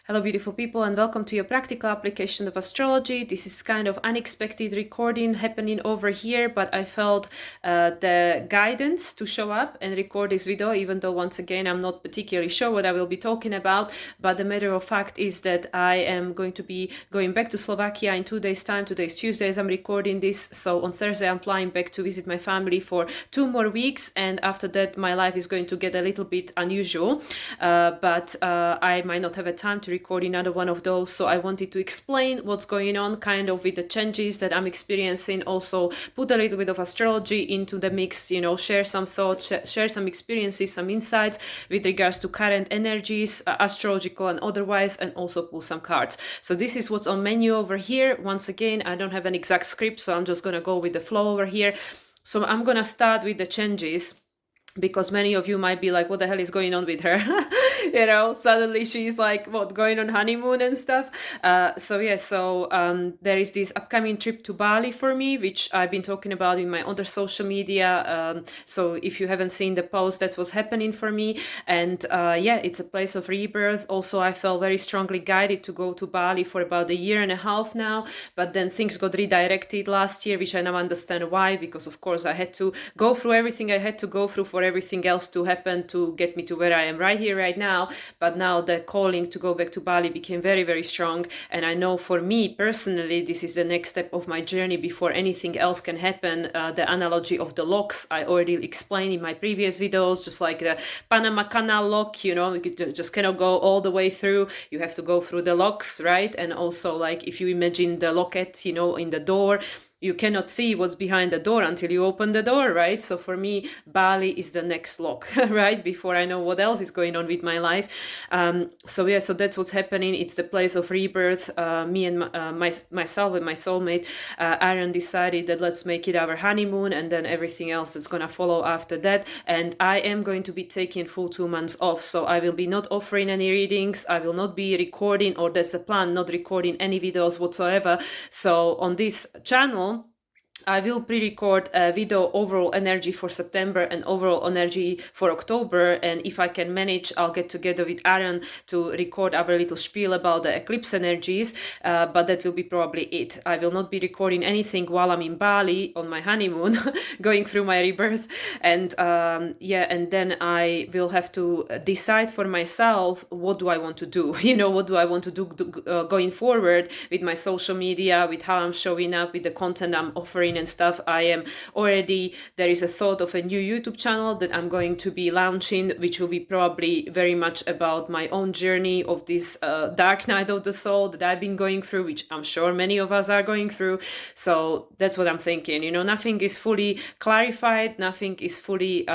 Hello, beautiful people, and welcome to your practical application of astrology. This is kind of unexpected recording happening over here, but I felt the guidance to show up and record this video, even though once again I'm not particularly sure what I will be talking about. But the matter of fact is that I am going to be going back to Slovakia in 2 days' time. Today is Tuesday as I'm recording this, so on Thursday I'm flying back to visit my family for 2 more weeks, and after that my life is going to get a little bit unusual. But I might not have a time to record another one of those, so I wanted to explain what's going on kind of with the changes that I'm experiencing, also put a little bit of astrology into the mix, share some thoughts, share some experiences, some insights with regards to current energies, astrological and otherwise, and also pull some cards. So this is what's on menu over here. Once again, I don't have an exact script, so I'm just gonna go with the flow over here. So I'm gonna start with the changes, because many of you might be like, what the hell is going on with her? Suddenly she's like, what, going on honeymoon and stuff? So there is this upcoming trip to Bali for me, which I've been talking about in my other social media. So if you haven't seen the post, that's what's happening for me. And it's a place of rebirth. Also, I felt very strongly guided to go to Bali for about a year and a half now, but then things got redirected last year, which I now understand why, because of course I had to go through everything I had to go through for everything else to happen to get me to where I am right here, right now. But now the calling to go back to Bali became very, very strong. And I know for me personally, this is the next step of my journey before anything else can happen. The analogy of the locks I already explained in my previous videos, just like the Panama Canal lock, you just cannot go all the way through. You have to go through the locks, right? And also, like, if you imagine the locket, in the door, you cannot see what's behind the door until you open the door, right? So for me, Bali is the next lock, right? Before I know what else is going on with my life. So that's what's happening. It's the place of rebirth. Me and myself and my soulmate, Aaron, decided that let's make it our honeymoon, and then everything else that's gonna follow after that. And I am going to be taking full 2 months off. So I will be not offering any readings. I will not be recording, or that's the plan, not recording any videos whatsoever. So on this channel, I will pre-record a video overall energy for September and overall energy for October, and if I can manage, I'll get together with Aaron to record our little spiel about the eclipse energies, but that will be probably it. I will not be recording anything while I'm in Bali on my honeymoon, going through my rebirth, and and then I will have to decide for myself, what do I want to do? What do I want to do going forward with my social media, with how I'm showing up, with the content I'm offering and stuff. There is a thought of a new YouTube channel that I'm going to be launching, which will be probably very much about my own journey of this dark night of the soul that I've been going through, which I'm sure many of us are going through. So that's what I'm thinking. Nothing is fully clarified, nothing is fully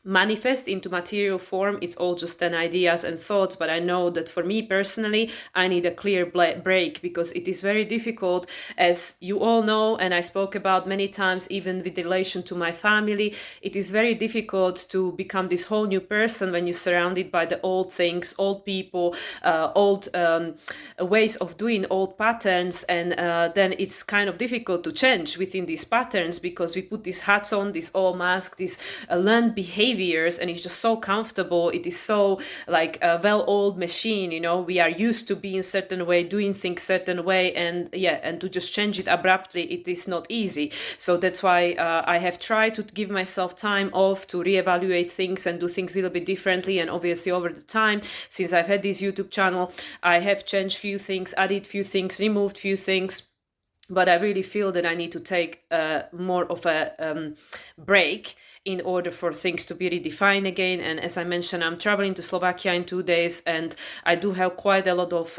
manifest into material form. It's all just an ideas and thoughts, but I know that for me personally, I need a clear break, because it is very difficult, as you all know, and I spoke about many times, even with relation to my family. It is very difficult to become this whole new person when you're surrounded by the old things, old people, old ways of doing, old patterns, and then it's kind of difficult to change within these patterns, because we put these hats on, this old mask, this learned behaviors, and it's just so comfortable. It is so like a well-oiled machine. We are used to being certain way, doing things certain way, and to just change it abruptly, it is not easy. So that's why I have tried to give myself time off to reevaluate things and do things a little bit differently. And obviously over the time, since I've had this YouTube channel, I have changed few things, added few things, removed few things. But I really feel that I need to take more of a break in order for things to be redefined again. And as I mentioned, I'm traveling to Slovakia in 2 days, and I do have quite a lot of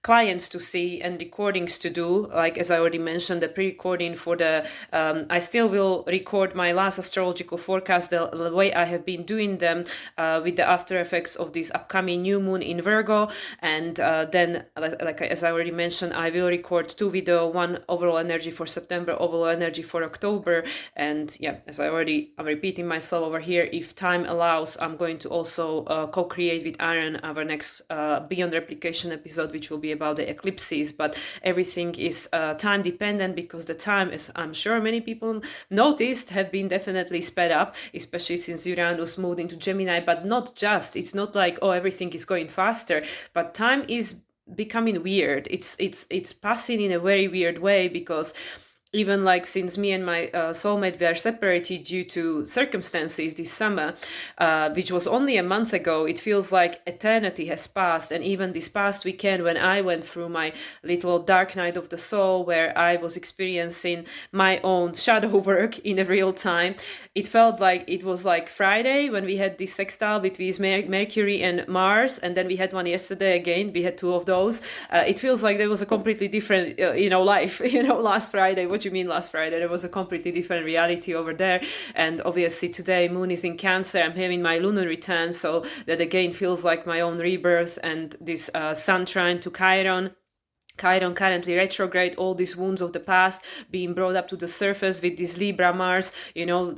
clients to see and recordings to do. Like, as I already mentioned, the pre-recording for the I still will record my last astrological forecast the way I have been doing them, with the after effects of this upcoming new moon in Virgo. And then, like as I already mentioned, I will record 2 video, one overall energy for September, overall energy for October. And I'm repeating myself over here, if time allows, I'm going to also co-create with Aaron our next Beyond Replication episode, which will be be about the eclipses, but everything is time dependent, because the time, as I'm sure many people noticed, have been definitely sped up, especially since Uranus moved into Gemini. But not just, it's not like, oh, everything is going faster, but time is becoming weird. It's passing in a very weird way, because even like since me and my soulmate were separated due to circumstances this summer, which was only a month ago, it feels like eternity has passed. And even this past weekend, when I went through my little dark night of the soul, where I was experiencing my own shadow work in a real time, it felt like it was like Friday when we had this sextile between Mercury and Mars, and then we had one yesterday again. We had two of those. It feels like there was a completely different, life. Last Friday. What you mean last Friday? There was a completely different reality over there. And obviously today Moon is in Cancer. I'm having my lunar return, so that again feels like my own rebirth. And this Sun trine to Chiron currently retrograde, all these wounds of the past being brought up to the surface with this Libra Mars,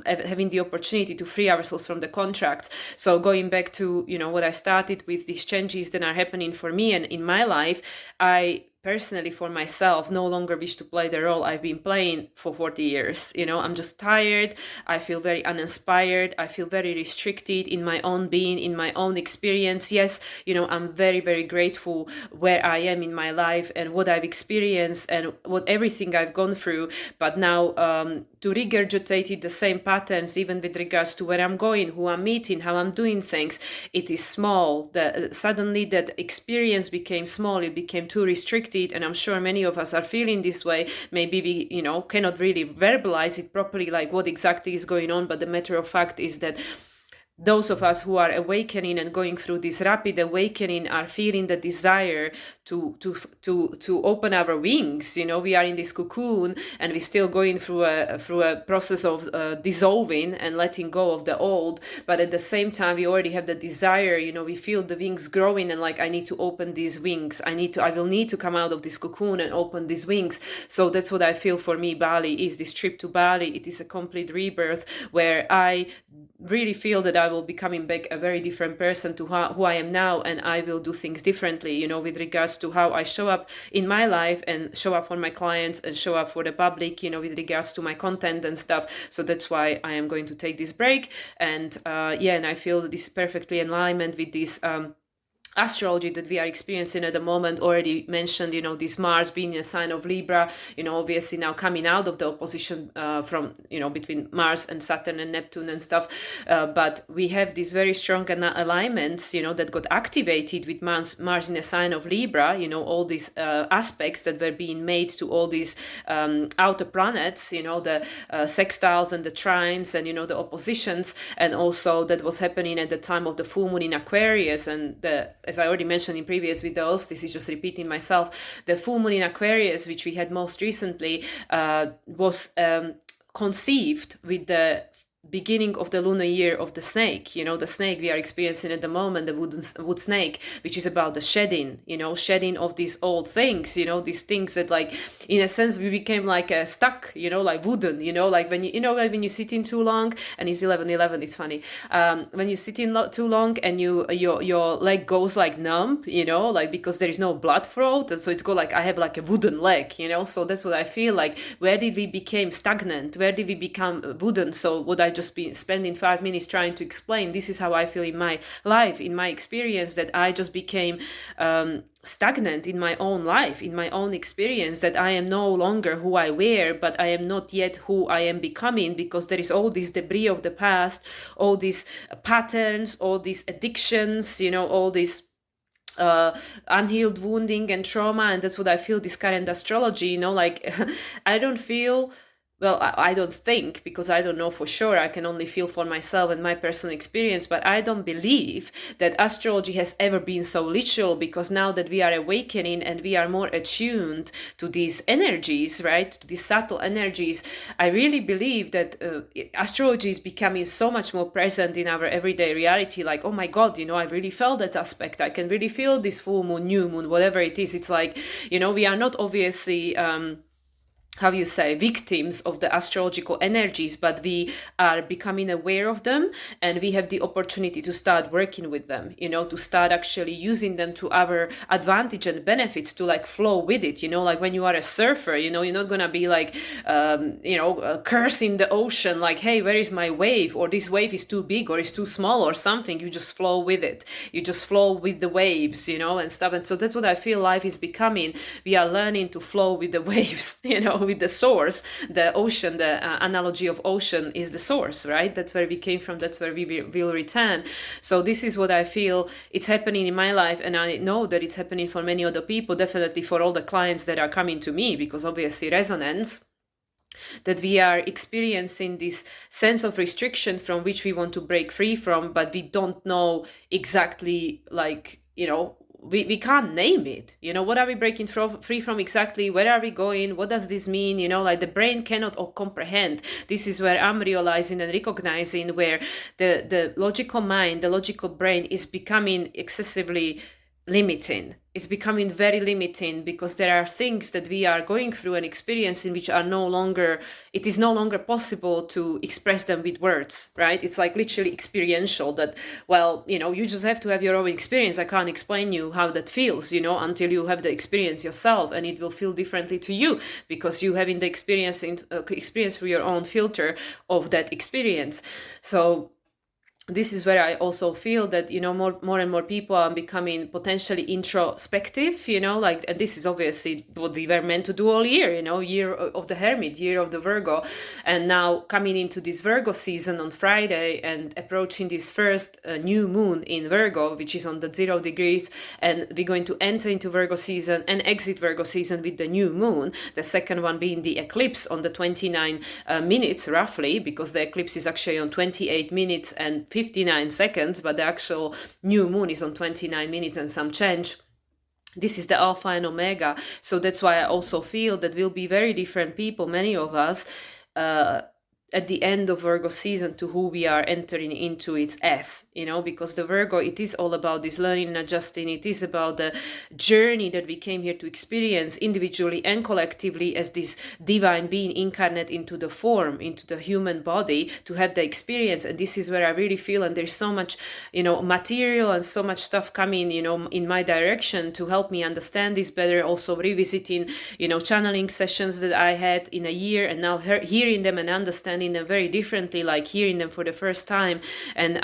having the opportunity to free ourselves from the contracts. So going back to, what I started with, these changes that are happening for me and in my life, I personally, for myself, no longer wish to play the role I've been playing for 40 years. I'm just tired. I feel very uninspired. I feel very restricted in my own being, in my own experience. Yes, I'm very, very grateful where I am in my life and what I've experienced and what everything I've gone through. But now to regurgitate the same patterns, even with regards to where I'm going, who I'm meeting, how I'm doing things, it is small. Suddenly that experience became small. It became too restricted. And I'm sure many of us are feeling this way. Maybe we, cannot really verbalize it properly, like what exactly is going on. But the matter of fact is that those of us who are awakening and going through this rapid awakening are feeling the desire to open our wings. We are in this cocoon and we're still going through a process of dissolving and letting go of the old. But at the same time, we already have the desire. We feel the wings growing and like, I need to open these wings. I will need to come out of this cocoon and open these wings. So that's what I feel for me. Bali is this trip to Bali. It is a complete rebirth where I really feel that I will be coming back a very different person to who I am now, and I will do things differently, with regards to how I show up in my life and show up for my clients and show up for the public, with regards to my content and stuff. So that's why I am going to take this break. And and I feel this is perfectly in alignment with this astrology that we are experiencing at the moment. Already mentioned, this Mars being in a sign of Libra, obviously now coming out of the opposition from, between Mars and Saturn and Neptune and stuff. But we have these very strong alignments, that got activated with Mars in a sign of Libra, all these aspects that were being made to all these outer planets, the sextiles and the trines and, the oppositions. And also that was happening at the time of the full moon in Aquarius. And as I already mentioned in previous videos, this is just repeating myself, the full moon in Aquarius, which we had most recently, was conceived with the beginning of the lunar year of the snake, the snake we are experiencing at the moment, the wood snake, which is about the shedding, shedding of these old things, these things that, like, in a sense we became like stuck, like wooden, like when when you sit in too long, and it's 11:11, it's funny, when you sit in too long and your leg goes like numb, like because there is no blood flow, and so it's go like I have like a wooden leg, so that's what I feel like. Where did we become stagnant? Where did we become wooden? So what I just been spending 5 minutes trying to explain, this is how I feel in my life, in my experience, that I just became stagnant in my own life, in my own experience, that I am no longer who I were, but I am not yet who I am becoming, because there is all this debris of the past, all these patterns, all these addictions, all these unhealed wounding and trauma. And that's what I feel this current astrology, like I don't feel, well, I don't think, because I don't know for sure, I can only feel for myself and my personal experience, but I don't believe that astrology has ever been so literal, because now that we are awakening and we are more attuned to these energies, right, to these subtle energies, I really believe that astrology is becoming so much more present in our everyday reality. Like, oh my God, I really felt that aspect. I can really feel this full moon, new moon, whatever it is. It's like, we are not obviously how you say, victims of the astrological energies, but we are becoming aware of them, and we have the opportunity to start working with them, to start actually using them to our advantage and benefits, to like flow with it, like when you are a surfer, you're not gonna be like cursing the ocean like, hey, where is my wave, or this wave is too big or is too small or something. You just flow with it, you just flow with the waves, and stuff. And so that's what I feel life is becoming. We are learning to flow with the waves, with the source, the ocean. The analogy of ocean is the source, right? That's where we came from, that's where we will return. So this is what I feel it's happening in my life, and I know that it's happening for many other people, definitely for all the clients that are coming to me, because obviously resonance, that we are experiencing this sense of restriction from which we want to break free from, but we don't know exactly, like, we can't name it. What are we breaking free from exactly? Where are we going? What does this mean? Like the brain cannot comprehend. This is where I'm realizing and recognizing where the logical mind, the logical brain is becoming excessively limiting. It's becoming very limiting, because there are things that we are going through and experiencing which are it is no longer possible to express them with words, right? It's like literally experiential, that, well, you just have to have your own experience. I can't explain you how that feels, until you have the experience yourself, and it will feel differently to you, because you having the experience through your own filter of that experience. So this is where I also feel that, more and more people are becoming potentially introspective, like, and this is obviously what we were meant to do all year, year of the Hermit, year of the Virgo. And now coming into this Virgo season on Friday and approaching this first new moon in Virgo, which is on the 0 degrees, and we're going to enter into Virgo season and exit Virgo season with the new moon, the second one being the eclipse on the 29 minutes roughly, because the eclipse is actually on 28 minutes and 59 seconds, but the actual new moon is on 29 minutes and some change. This is the Alpha and Omega. So that's why I also feel that we'll be very different people, many of us, at the end of Virgo season to who we are entering into its S, because the Virgo, it is all about this learning and adjusting. It is about the journey that we came here to experience individually and collectively as this divine being incarnate into the form, into the human body, to have the experience. And this is where I really feel, and there's so much, material and so much stuff coming, in my direction to help me understand this better. Also revisiting, channeling sessions that I had in a year, and now hearing them and understanding them very differently, like hearing them for the first time, and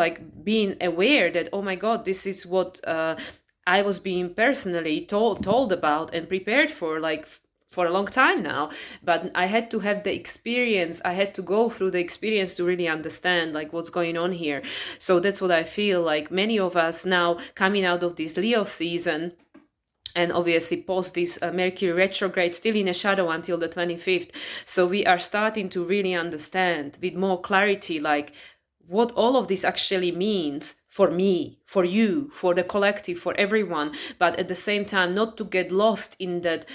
like being aware that, oh my God, this is what I was being personally told about and prepared for, like for a long time now. But I had to have the experience, I had to go through the experience to really understand like what's going on here. So that's what I feel like many of us now coming out of this Leo season, and obviously post this Mercury retrograde, still in a shadow until the 25th. So we are starting to really understand with more clarity, like what all of this actually means for me, for you, for the collective, for everyone. But at the same time, not to get lost in that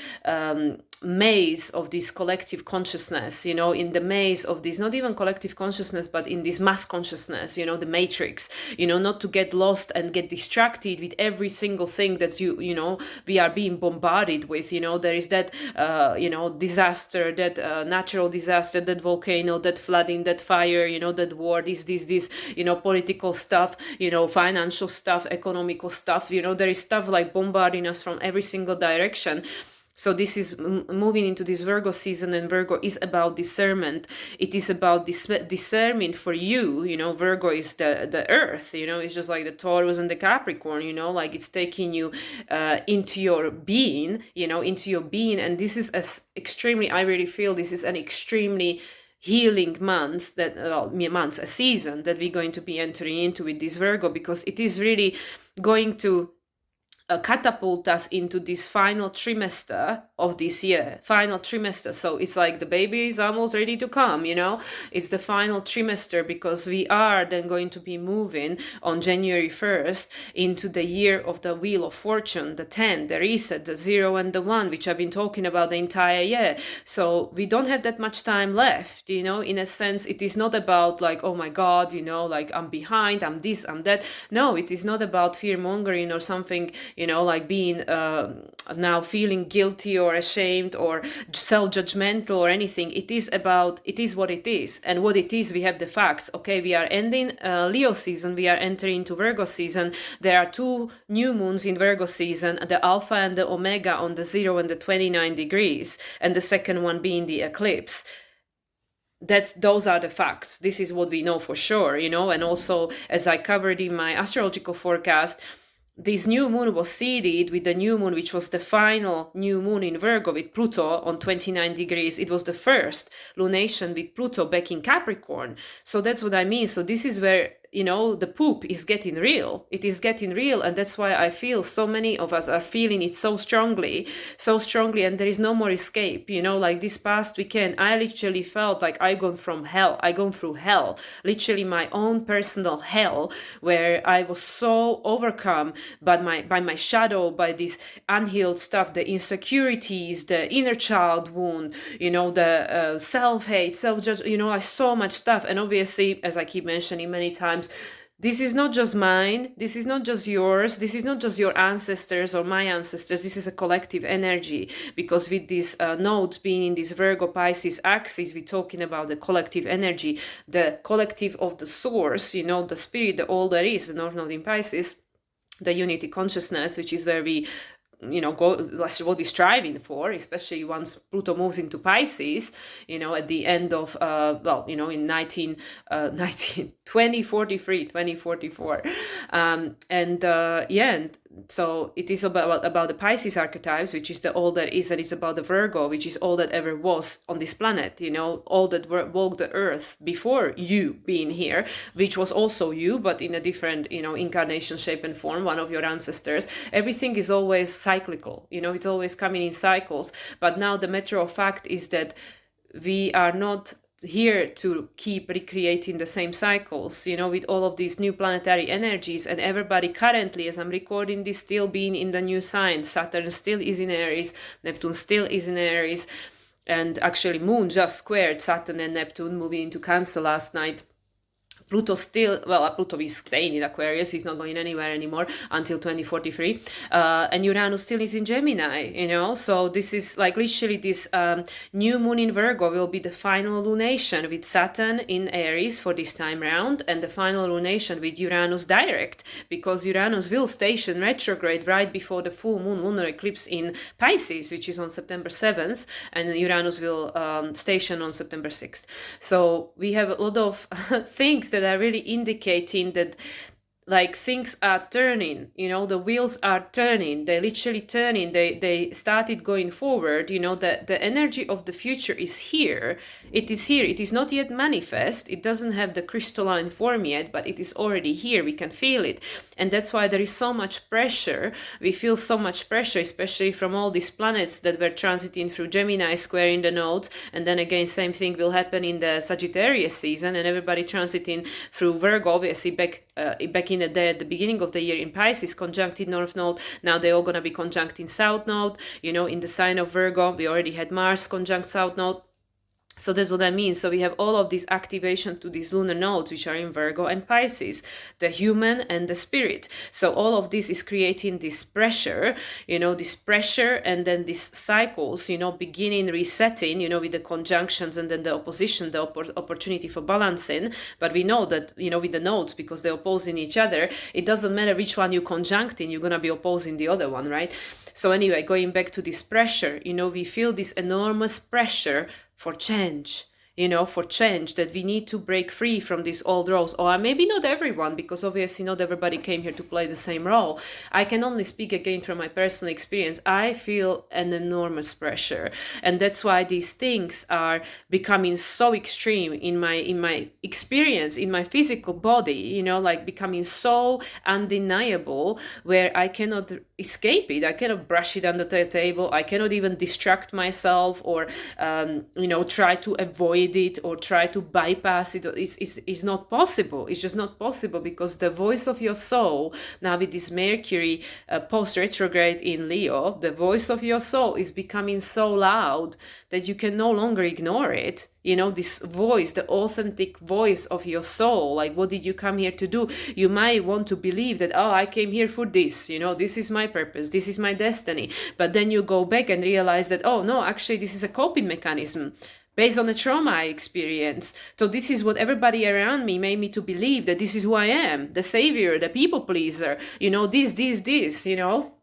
maze of this collective consciousness, in the maze of this, not even collective consciousness, but in this mass consciousness, the matrix, not to get lost and get distracted with every single thing that we are being bombarded with. There is that, disaster, that natural disaster, that volcano, that flooding, that fire, that war, this, political stuff, financial stuff, economical stuff, there is stuff like bombarding us from every single direction. So this is moving into this Virgo season, and Virgo is about discernment. It is about discernment for you. Virgo is the earth, it's just like the Taurus and the Capricorn, like it's taking you into your being, And this is I really feel this is an extremely healing a season that we're going to be entering into with this Virgo, because it is really going to catapult us into this final trimester of this year. So it's like the baby is almost ready to come, it's the final trimester, because we are then going to be moving on January 1st into the year of the Wheel of Fortune, the 10, the reset, the 0 and the 1, which I've been talking about the entire year. So we don't have that much time left, in a sense. It is not about like, oh my God, like I'm behind, I'm this, I'm that. No, it is not about fear mongering or something, like being now feeling guilty or ashamed or self-judgmental or anything. It is what it is, and what it is, we have the facts. Okay, we are ending Leo season, we are entering into Virgo season. There are 2 new moons in Virgo season, the Alpha and the Omega on the 0 and the 29 degrees, and the second one being the eclipse. Those are the facts. This is what we know for sure, and also, as I covered in my astrological forecast, this new moon was seeded with the new moon, which was the final new moon in Virgo with Pluto on 29 degrees. It was the first lunation with Pluto back in Capricorn. So that's what I mean. So this is where, the poop is getting real. It is getting real. And that's why I feel so many of us are feeling it so strongly. And there is no more escape. Like this past weekend, I literally felt like I gone through hell, literally my own personal hell, where I was so overcome by my shadow, by this unhealed stuff, the insecurities, the inner child wound, the self-hate, self-judgment, like so much stuff. And obviously, as I keep mentioning many times, this is not just mine, this is not just yours, this is not just your ancestors or my ancestors, this is a collective energy, because with these nodes being in this Virgo Pisces axis, we're talking about the collective energy, the collective of the source, the spirit, the all there is, the North Node in Pisces, the unity consciousness, which is where we go, that's what we're striving for, especially once Pluto moves into Pisces, at the end of in 2044. And so it is about the Pisces archetypes, which is the all that is, and it's about the Virgo, which is all that ever was on this planet, all that walked the earth before you being here, which was also you, but in a different, incarnation, shape and form, one of your ancestors. Everything is always cyclical, it's always coming in cycles. But now the matter of fact is that we are not here to keep recreating the same cycles, with all of these new planetary energies, and everybody currently, as I'm recording this, still being in the new sign. Saturn still is in Aries, Neptune still is in Aries, and actually Moon just squared Saturn and Neptune, moving into Cancer last night. Pluto is staying in Aquarius, he's not going anywhere anymore until 2043, and Uranus still is in Gemini, so this is like literally this new moon in Virgo will be the final lunation with Saturn in Aries for this time round, and the final lunation with Uranus direct, because Uranus will station retrograde right before the full moon lunar eclipse in Pisces, which is on September 7th, and Uranus will station on September 6th. So we have a lot of things that are really indicating that like things are turning, the wheels are turning, they're literally turning, they started going forward, the energy of the future is here. It is here. It is not yet manifest. It doesn't have the crystalline form yet, but it is already here. We can feel it. And that's why there is so much pressure. We feel so much pressure, especially from all these planets that were transiting through Gemini squaring the nodes. And then again, same thing will happen in the Sagittarius season, and everybody transiting through Virgo, obviously back in the day at the beginning of the year in Pisces, conjuncted North Node. Now they're all going to be conjuncting South Node. In the sign of Virgo, we already had Mars conjunct South Node. So that's what I mean. So we have all of these activation to these lunar nodes, which are in Virgo and Pisces, the human and the spirit. So all of this is creating this pressure, and then these cycles, beginning, resetting, with the conjunctions and then the opposition, the opportunity for balancing. But we know that, with the nodes, because they're opposing each other, it doesn't matter which one you conjuncting, you're going to be opposing the other one, right? So anyway, going back to this pressure, we feel this enormous pressure for change, that we need to break free from these old roles. Or maybe not everyone, because obviously not everybody came here to play the same role. I can only speak again from my personal experience. I feel an enormous pressure, and that's why these things are becoming so extreme in my experience, in my physical body, like becoming so undeniable, where I cannot escape it. I cannot brush it under the table. I cannot even distract myself or try to avoid hide it or try to bypass it is not possible. It's just not possible, because the voice of your soul, now with this Mercury post retrograde in Leo, the voice of your soul is becoming so loud that you can no longer ignore it. You know, this voice, the authentic voice of your soul, like, what did you come here to do? You might want to believe that, oh, I came here for this, you know, this is my purpose, this is my destiny. But then you go back and realize that, oh no, actually this is a coping mechanism based on the trauma I experienced. So this is what everybody around me made me to believe, that this is who I am, the savior, the people pleaser, you know, this, you know.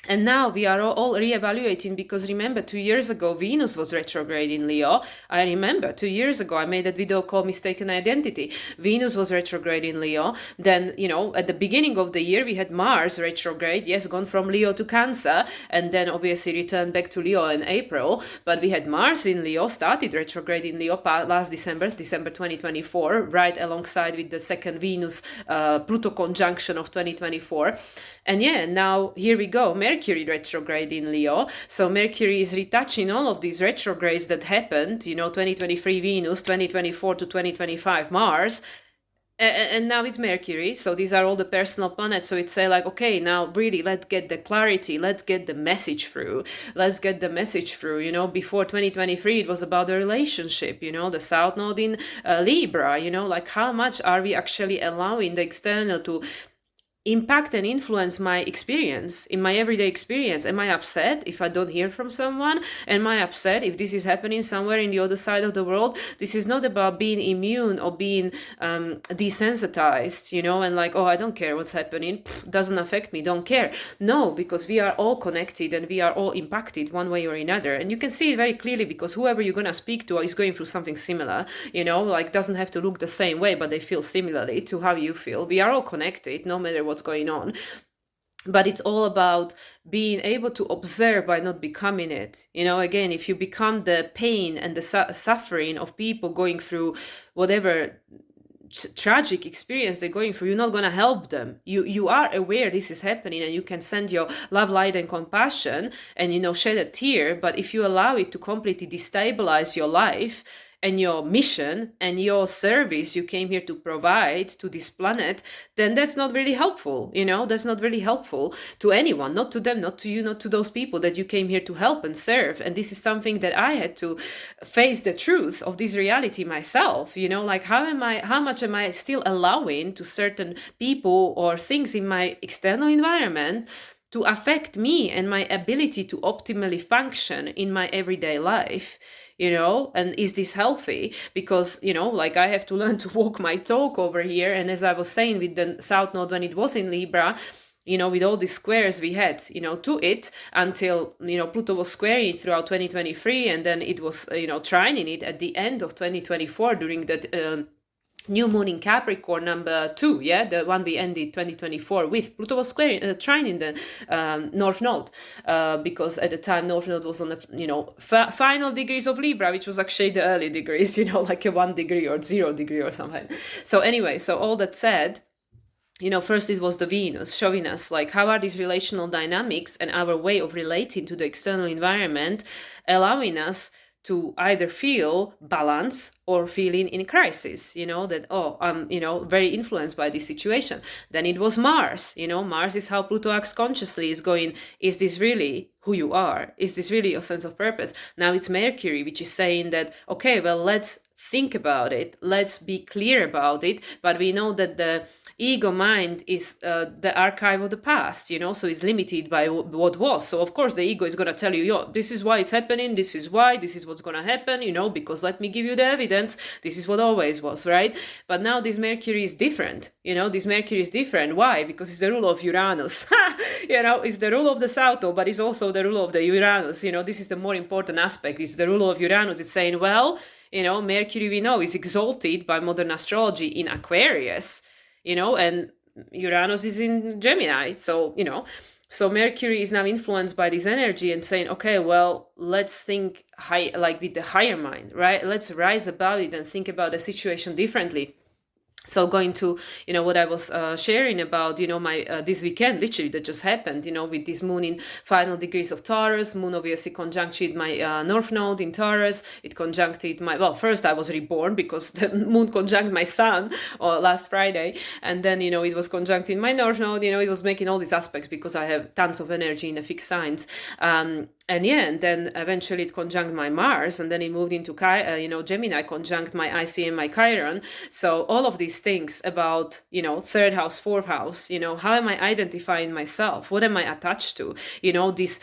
And now we are all reevaluating, because remember, 2 years ago, Venus was retrograde in Leo. I remember 2 years ago, I made that video called Mistaken Identity. Venus was retrograde in Leo. Then, you know, at the beginning of the year, we had Mars retrograde, yes, gone from Leo to Cancer, and then obviously returned back to Leo in April. But we had Mars in Leo, started retrograde in Leo last December 2024, right alongside with the second Venus Pluto conjunction of 2024. And yeah, now here we go, Mercury retrograde in Leo. So Mercury is retouching all of these retrogrades that happened, you know, 2023 Venus, 2024 to 2025 Mars. And now it's Mercury. So these are all the personal planets. So it's say like, okay, now really let's get the clarity. Let's get the message through. Let's get the message through. You know, before 2023, it was about the relationship, you know, the South Node in Libra, you know, like how much are we actually allowing the external to impact and influence my experience, in my everyday experience? Am I upset if I don't hear from someone? Am I upset if this is happening somewhere in the other side of the world? This is not about being immune or being desensitized, you know, and like, oh, I don't care what's happening, doesn't affect me, don't care. No, because we are all connected and we are all impacted one way or another. And you can see it very clearly, because whoever you're going to speak to is going through something similar, you know, like doesn't have to look the same way, but they feel similarly to how you feel. We are all connected, no matter what's going on. But it's all about being able to observe by not becoming it. You know, again, if you become the pain and the suffering of people going through whatever tragic experience they're going through, you're not going to help them. You are aware this is happening, and you can send your love, light, and compassion, and, you know, shed a tear. But if you allow it to completely destabilize your life and your mission and your service you came here to provide to this planet, then that's not really helpful. You know, that's not really helpful to anyone, not to them, not to you, not to those people that you came here to help and serve. And this is something that I had to face the truth of this reality myself. You know, like how much am I still allowing to certain people or things in my external environment to affect me and my ability to optimally function in my everyday life? You know, and is this healthy? Because, you know, like I have to learn to walk my talk over here. And as I was saying with the South Node when it was in Libra, you know, with all these squares we had, you know, to it until, you know, Pluto was squaring it throughout 2023. And then it was, you know, trining it at the end of 2024 during the New Moon in Capricorn number 2, yeah, the one we ended 2024 with. Pluto was squaring, trine in the North Node, because at the time North Node was on the, you know, final degrees of Libra, which was actually the early degrees, you know, like a 1 degree or 0 degree or something. So anyway, so all that said, you know, first it was the Venus showing us like how are these relational dynamics and our way of relating to the external environment allowing us to either feel balance or feeling in crisis, you know, that, oh, I'm, you know, very influenced by this situation. Then it was Mars, you know, Mars is how Pluto acts consciously, is going, is this really who you are? Is this really your sense of purpose? Now it's Mercury, which is saying that, okay, well, let's think about it. Let's be clear about it. But we know that the ego mind is the archive of the past, you know, so it's limited by what was. So of course the ego is going to tell you, yo, this is why it's happening, this is why, this is what's going to happen, you know, because let me give you the evidence, this is what always was, right? But now this Mercury is different, you know, this Mercury is different. Why? Because it's the rule of Uranus. You know, it's the rule of the South Node, but it's also the rule of the Uranus. You know, this is the more important aspect. It's the rule of Uranus. It's saying, well, you know, Mercury, we know, is exalted by modern astrology in Aquarius, you know, and Uranus is in Gemini. So, you know, so Mercury is now influenced by this energy and saying, okay, well, let's think high, like with the higher mind, right? Let's rise above it and think about the situation differently. So going to, what I was sharing about, my this weekend literally that just happened, with this moon in final degrees of Taurus. Moon obviously conjuncted my north node in Taurus. It conjuncted my, well, first I was reborn because the moon conjunct my sun last Friday, and then it was conjuncting my north node. It was making all these aspects because I have tons of energy in the fixed signs. And then eventually it conjunct my Mars, and then it moved into Gemini, conjunct my IC and my Chiron. So all of these things about, third house, fourth house, how am I identifying myself? What am I attached to? This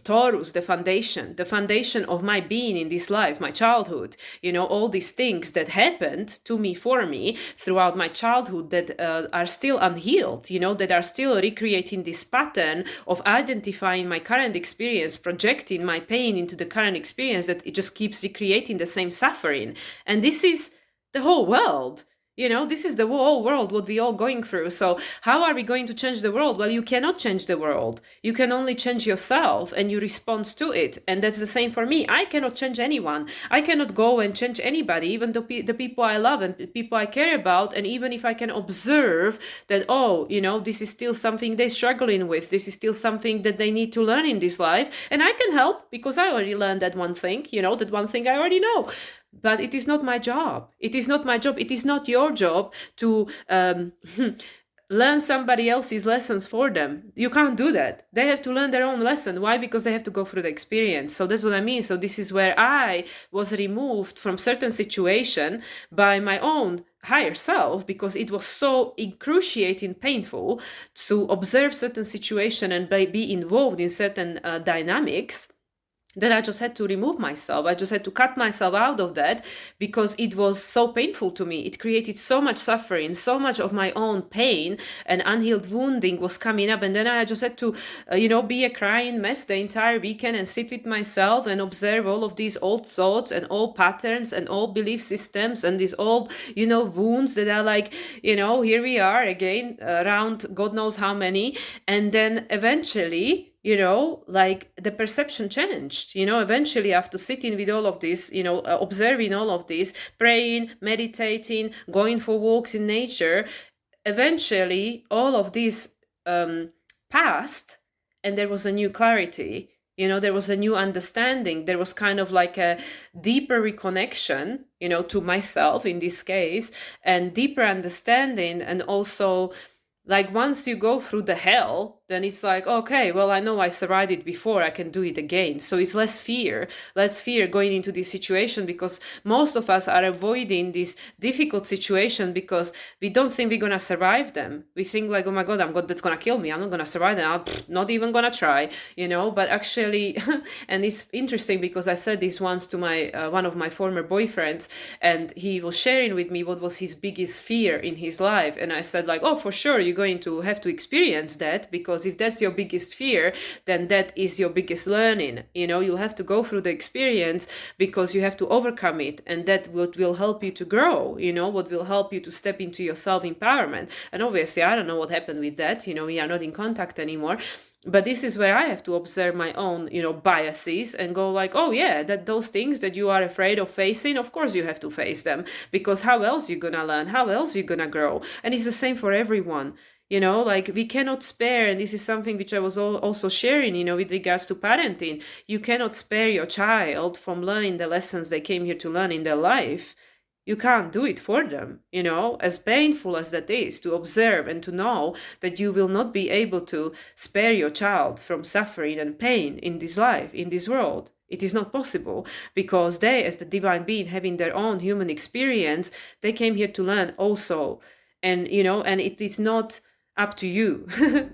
Taurus, the foundation of my being in this life, my childhood, all these things that happened to me, for me, throughout my childhood that are still unhealed, that are still recreating this pattern of identifying my current experience, projecting my pain into the current experience, that it just keeps recreating the same suffering. And this is the whole world. This is the whole world, what we all going through. So how are we going to change the world? Well, you cannot change the world. You can only change yourself and your response to it. And that's the same for me. I cannot change anyone. I cannot go and change anybody, even the people I love and the people I care about. And even if I can observe that, this is still something they're struggling with. This is still something that they need to learn in this life. And I can help because I already learned that one thing, that one thing I already know. But it is not my job. It is not my job. It is not your job to learn somebody else's lessons for them. You can't do that. They have to learn their own lesson. Why? Because they have to go through the experience. So that's what I mean. So this is where I was removed from certain situation by my own higher self, because it was so excruciating painful to observe certain situation and be involved in certain dynamics, that I just had to remove myself. I just had to cut myself out of that because it was so painful to me. It created so much suffering, so much of my own pain and unhealed wounding was coming up. And then I just had to, be a crying mess the entire weekend and sit with myself and observe all of these old thoughts and old patterns and old belief systems and these old, wounds that are like, here we are again, around God knows how many. And then eventually, like the perception changed, eventually after sitting with all of this, observing all of this, praying, meditating, going for walks in nature, eventually all of this passed and there was a new clarity, there was a new understanding. There was kind of like a deeper reconnection, to myself in this case, and deeper understanding. And also, like, once you go through the hell, then it's like, okay, well, I know I survived it before, I can do it again. So it's less fear going into this situation, because most of us are avoiding this difficult situation because we don't think we're gonna survive them. We think like, oh my God, that's gonna kill me. I'm not gonna survive them. I'm not even gonna try, but actually, and it's interesting because I said this once to my one of my former boyfriends, and he was sharing with me what was his biggest fear in his life. And I said like, oh, for sure, you're going to have to experience that, because if that's your biggest fear, then that is your biggest learning. You'll have to go through the experience because you have to overcome it, and that what will help you to grow, what will help you to step into your self-empowerment. And obviously I don't know what happened with that, we are not in contact anymore. But this is where I have to observe my own, biases and go like, oh yeah, that those things that you are afraid of facing, of course you have to face them, because how else you gonna learn? How else you gonna grow? And it's the same for everyone. Like we cannot spare, and this is something which I was also sharing, with regards to parenting. You cannot spare your child from learning the lessons they came here to learn in their life. You can't do it for them, as painful as that is to observe and to know that you will not be able to spare your child from suffering and pain in this life, in this world. It is not possible, because they, as the divine being, having their own human experience, they came here to learn also. And, and it is not up to you.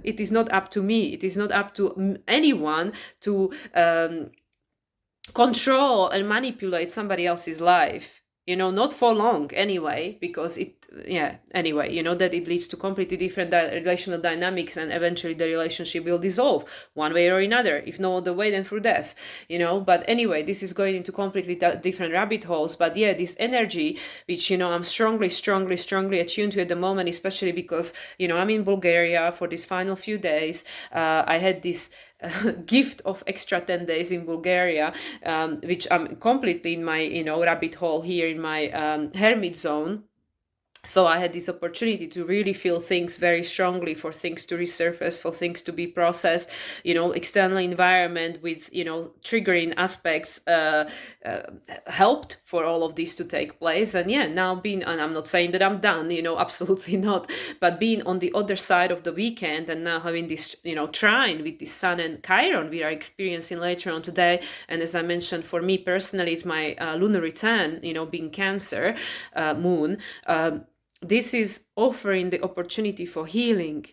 It is not up to me. It is not up to anyone to control and manipulate somebody else's life. Not for long anyway, because that it leads to completely different relational dynamics, and eventually the relationship will dissolve one way or another, if no other way than through death, but anyway, this is going into completely different rabbit holes. But yeah, this energy, which, I'm strongly attuned to at the moment, especially because, I'm in Bulgaria for these final few days. I had this gift of extra 10 days in Bulgaria, which I'm completely in my, rabbit hole here in my hermit zone. So I had this opportunity to really feel things very strongly, for things to resurface, for things to be processed, external environment with, triggering aspects helped for all of this to take place. And yeah, now and I'm not saying that I'm done, absolutely not, but being on the other side of the weekend and now having this, trine with the Sun and Chiron we are experiencing later on today. And as I mentioned, for me personally, it's my lunar return, being Cancer moon. This is offering the opportunity for healing.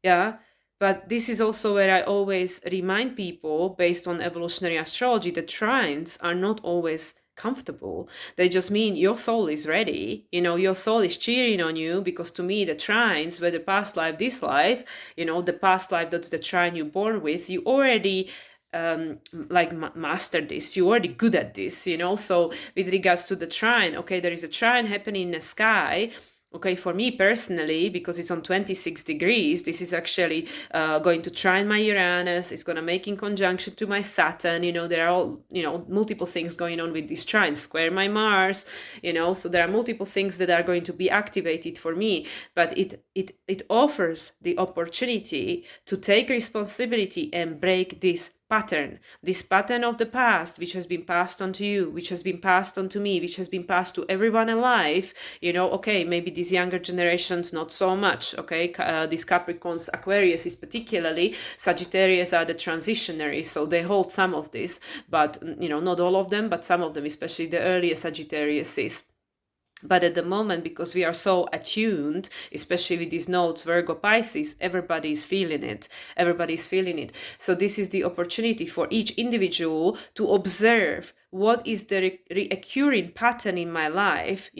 Yeah. But this is also where I always remind people, based on evolutionary astrology, that trines are not always comfortable. They just mean your soul is ready. Your soul is cheering on you, because to me, the trines, whether past life, this life, the past life, that's the trine you're born with, you already master this, you're already good at this. So with regards to the trine, okay, there is a trine happening in the sky. Okay, for me personally, because it's on 26 degrees, this is actually going to trine my Uranus. It's going to make in conjunction to my Saturn. There are all, multiple things going on with this trine. Square my Mars, so there are multiple things that are going to be activated for me. But it offers the opportunity to take responsibility and break this pattern of the past, which has been passed on to you, which has been passed on to me, which has been passed to everyone alive. Okay, maybe these younger generations not so much. Okay, these Capricorns, Aquarius is particularly, Sagittarius are the transitionaries, so they hold some of this, but not all of them, but some of them, especially the earlier Sagittarius is. But at the moment, because we are so attuned, especially with these nodes, Virgo, Pisces, everybody's feeling it. Everybody's feeling it. So this is the opportunity for each individual to observe what is the recurring pattern in my life.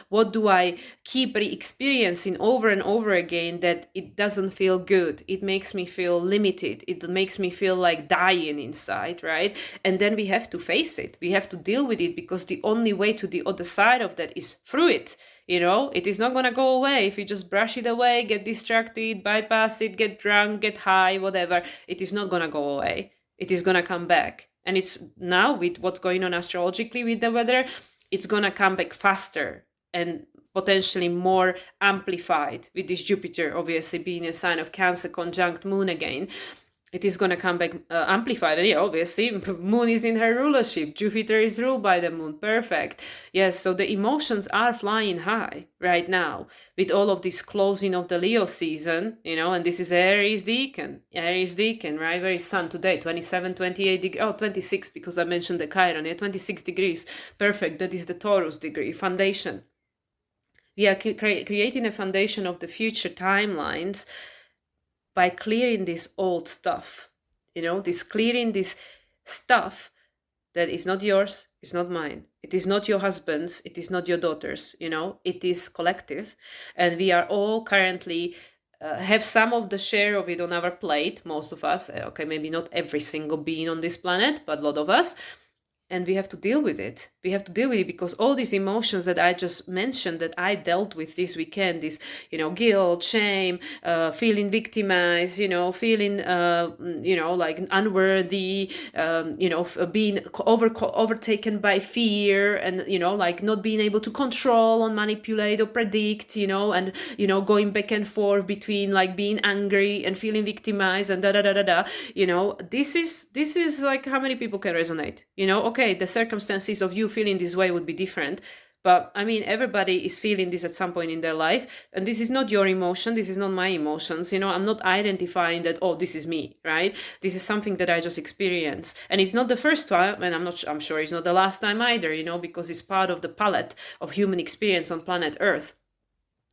What do I keep re-experiencing over and over again that it doesn't feel good? It makes me feel limited. It makes me feel like dying inside, right? And then we have to face it. We have to deal with it, because the only way to the other side of that is through it. It is not going to go away if you just brush it away, get distracted, bypass it, get drunk, get high, whatever. It is not going to go away. It is going to come back. And it's now, with what's going on astrologically with the weather, it's going to come back faster and potentially more amplified, with this Jupiter obviously being a sign of Cancer conjunct Moon again. It is going to come back amplified. And yeah, obviously, Moon is in her rulership. Jupiter is ruled by the Moon. Perfect. Yes, so the emotions are flying high right now with all of this closing of the Leo season, and this is Aries Deacon, right? Very sun today, 27, 28 degrees, 26, because I mentioned the Chiron, 26 degrees. Perfect. That is the Taurus degree, foundation. We are creating a foundation of the future timelines by clearing this old stuff, clearing this stuff that is not yours, is not mine. It is not your husband's, it is not your daughter's, it is collective. And we are all currently have some of the share of it on our plate, most of us. Okay, maybe not every single being on this planet, but a lot of us. And we have to deal with it. We have to deal with it, because all these emotions that I just mentioned, that I dealt with this weekend, this, guilt, shame, feeling victimized, feeling, like unworthy, being overtaken by fear, and, like not being able to control or manipulate or predict, and, going back and forth between like being angry and feeling victimized and this is like, how many people can resonate, okay, the circumstances of you feeling this way would be different, but I mean, everybody is feeling this at some point in their life, and this is not your emotion, this is not my emotions, I'm not identifying that, oh, this is me, right? This is something that I just experienced, and it's not the first time, and I'm sure it's not the last time either, because it's part of the palette of human experience on planet Earth.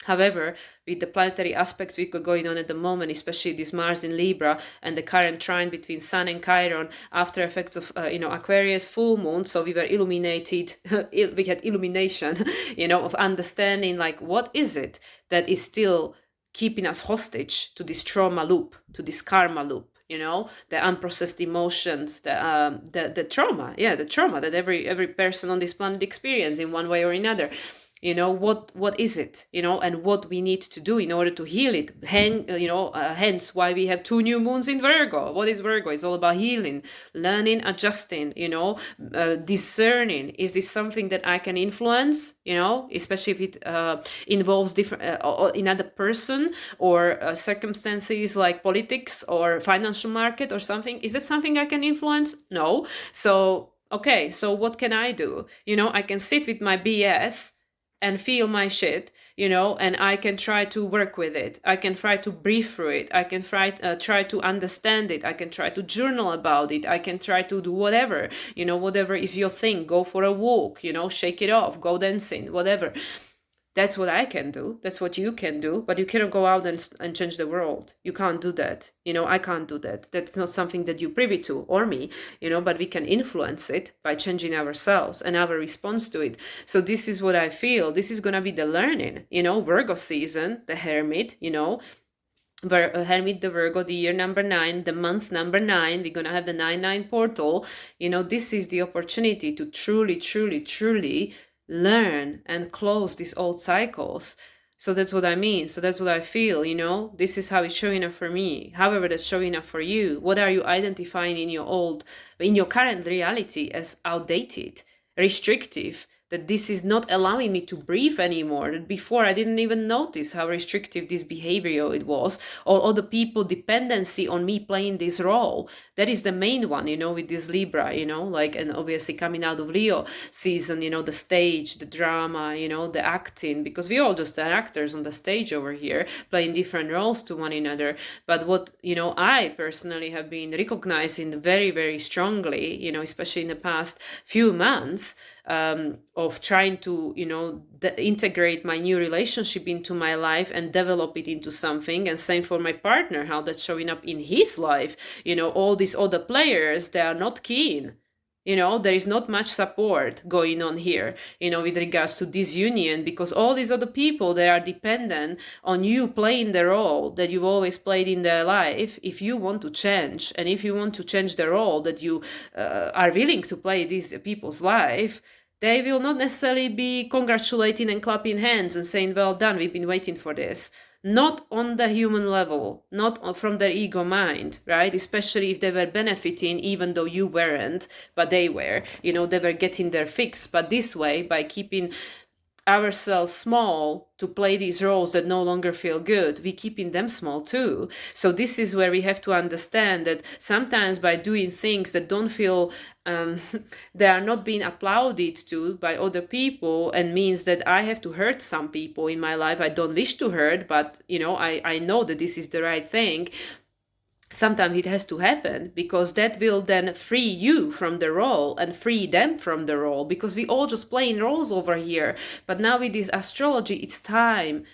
However, with the planetary aspects we've got going on at the moment, especially this Mars in Libra and the current trine between Sun and Chiron, after effects of Aquarius full moon, so we were illuminated, we had illumination, of understanding like what is it that is still keeping us hostage to this trauma loop, to this karma loop. The unprocessed emotions, the trauma, the trauma that every person on this planet experiences in one way or another. what is it, and what we need to do in order to heal it. Hence why we have 2 new moons in Virgo. What is Virgo? It's all about healing, learning, adjusting, discerning. Is this something that I can influence, especially if it involves different another person, or circumstances like politics or financial market or something? Is that something I can influence? No. So okay, so what can I do? I can sit with my BS and feel my shit, and I can try to work with it. I can try to breathe through it. I can try to understand it. I can try to journal about it. I can try to do whatever, whatever is your thing. Go for a walk, shake it off, go dancing, whatever. That's what I can do. That's what you can do. But you cannot go out and change the world. You can't do that. I can't do that. That's not something that you're privy to, or me, but we can influence it by changing ourselves and our response to it. So this is what I feel. This is going to be the learning, Virgo season, the Hermit, Hermit, the Virgo, the year number 9, the month number 9. We're going to have the 9/9 portal. This is the opportunity to truly, truly, truly learn and close these old cycles. So that's what I mean. So that's what I feel, this is how it's showing up for me. However, that's showing up for you. What are you identifying in your current reality as outdated, restrictive, that this is not allowing me to breathe anymore? That before I didn't even notice how restrictive this behavior it was, or other people dependency on me playing this role. That is the main one, with this Libra, and obviously coming out of Leo season, the stage, the drama, the acting, because we all just are actors on the stage over here, playing different roles to one another. But what, I personally have been recognizing very, very strongly, especially in the past few months, of trying to, integrate my new relationship into my life and develop it into something. And same for my partner, how that's showing up in his life. All these other players, they are not keen. There is not much support going on here, with regards to this union, because all these other people, they are dependent on you playing the role that you've always played in their life. If you want to change, and if you want to change the role that you are willing to play these people's life, they will not necessarily be congratulating and clapping hands and saying, well done, we've been waiting for this. Not on the human level, not from their ego mind, right? Especially if they were benefiting, even though you weren't, but they were, they were getting their fix. But this way, by keeping ourselves small to play these roles that no longer feel good, we keeping them small too. So this is where we have to understand that sometimes by doing things that don't feel they are not being applauded to by other people, and means that I have to hurt some people in my life I don't wish to hurt, but I know that this is the right thing. Sometimes it has to happen, because that will then free you from the role and free them from the role, because we all just playing roles over here. But now with this astrology, it's time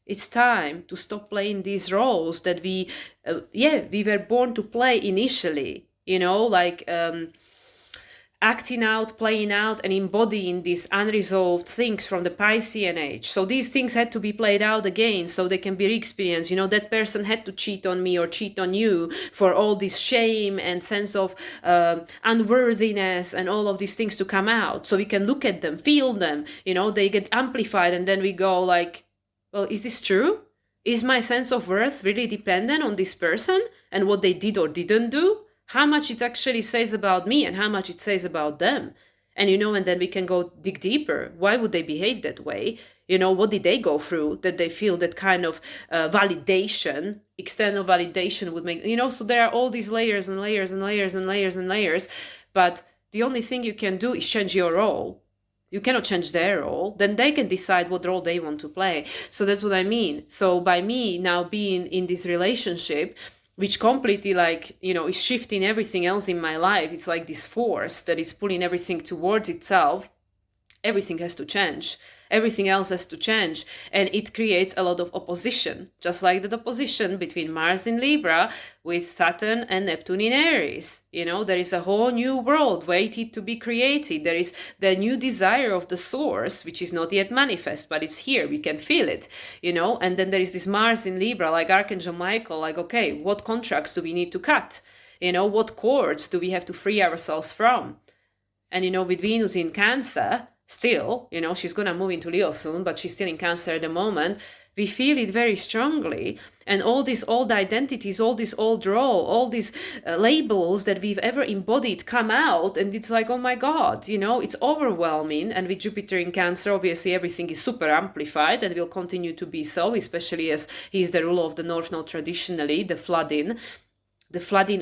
to stop playing these roles that we were born to play initially, acting out, playing out, and embodying these unresolved things from the Piscean age. So these things had to be played out again so they can be re-experienced. That person had to cheat on me or cheat on you for all this shame and sense of unworthiness and all of these things to come out. So we can look at them, feel them, they get amplified, and then we go like, well, is this true? Is my sense of worth really dependent on this person and what they did or didn't do? How much it actually says about me and how much it says about them. And, and then we can go dig deeper. Why would they behave that way? What did they go through that they feel that kind of validation, external validation would make, so there are all these layers and layers and layers and layers and layers. But the only thing you can do is change your role. You cannot change their role. Then they can decide what role they want to play. So that's what I mean. So by me now being in this relationship, which completely is shifting everything else in my life. It's like this force that is pulling everything towards itself. Everything has to change. Everything else has to change. And it creates a lot of opposition, just like the opposition between Mars in Libra with Saturn and Neptune in Aries. There is a whole new world waiting to be created. There is the new desire of the source, which is not yet manifest, but it's here. We can feel it, and then there is this Mars in Libra, like Archangel Michael, like, okay, what contracts do we need to cut? What cords do we have to free ourselves from? And, with Venus in Cancer, still, she's going to move into Leo soon, but she's still in Cancer at the moment. We feel it very strongly. And all these old identities, all this old role, all these labels that we've ever embodied come out. And it's like, oh my God, it's overwhelming. And with Jupiter in Cancer, obviously everything is super amplified and will continue to be so, especially as he's the ruler of the North Node traditionally, the flooding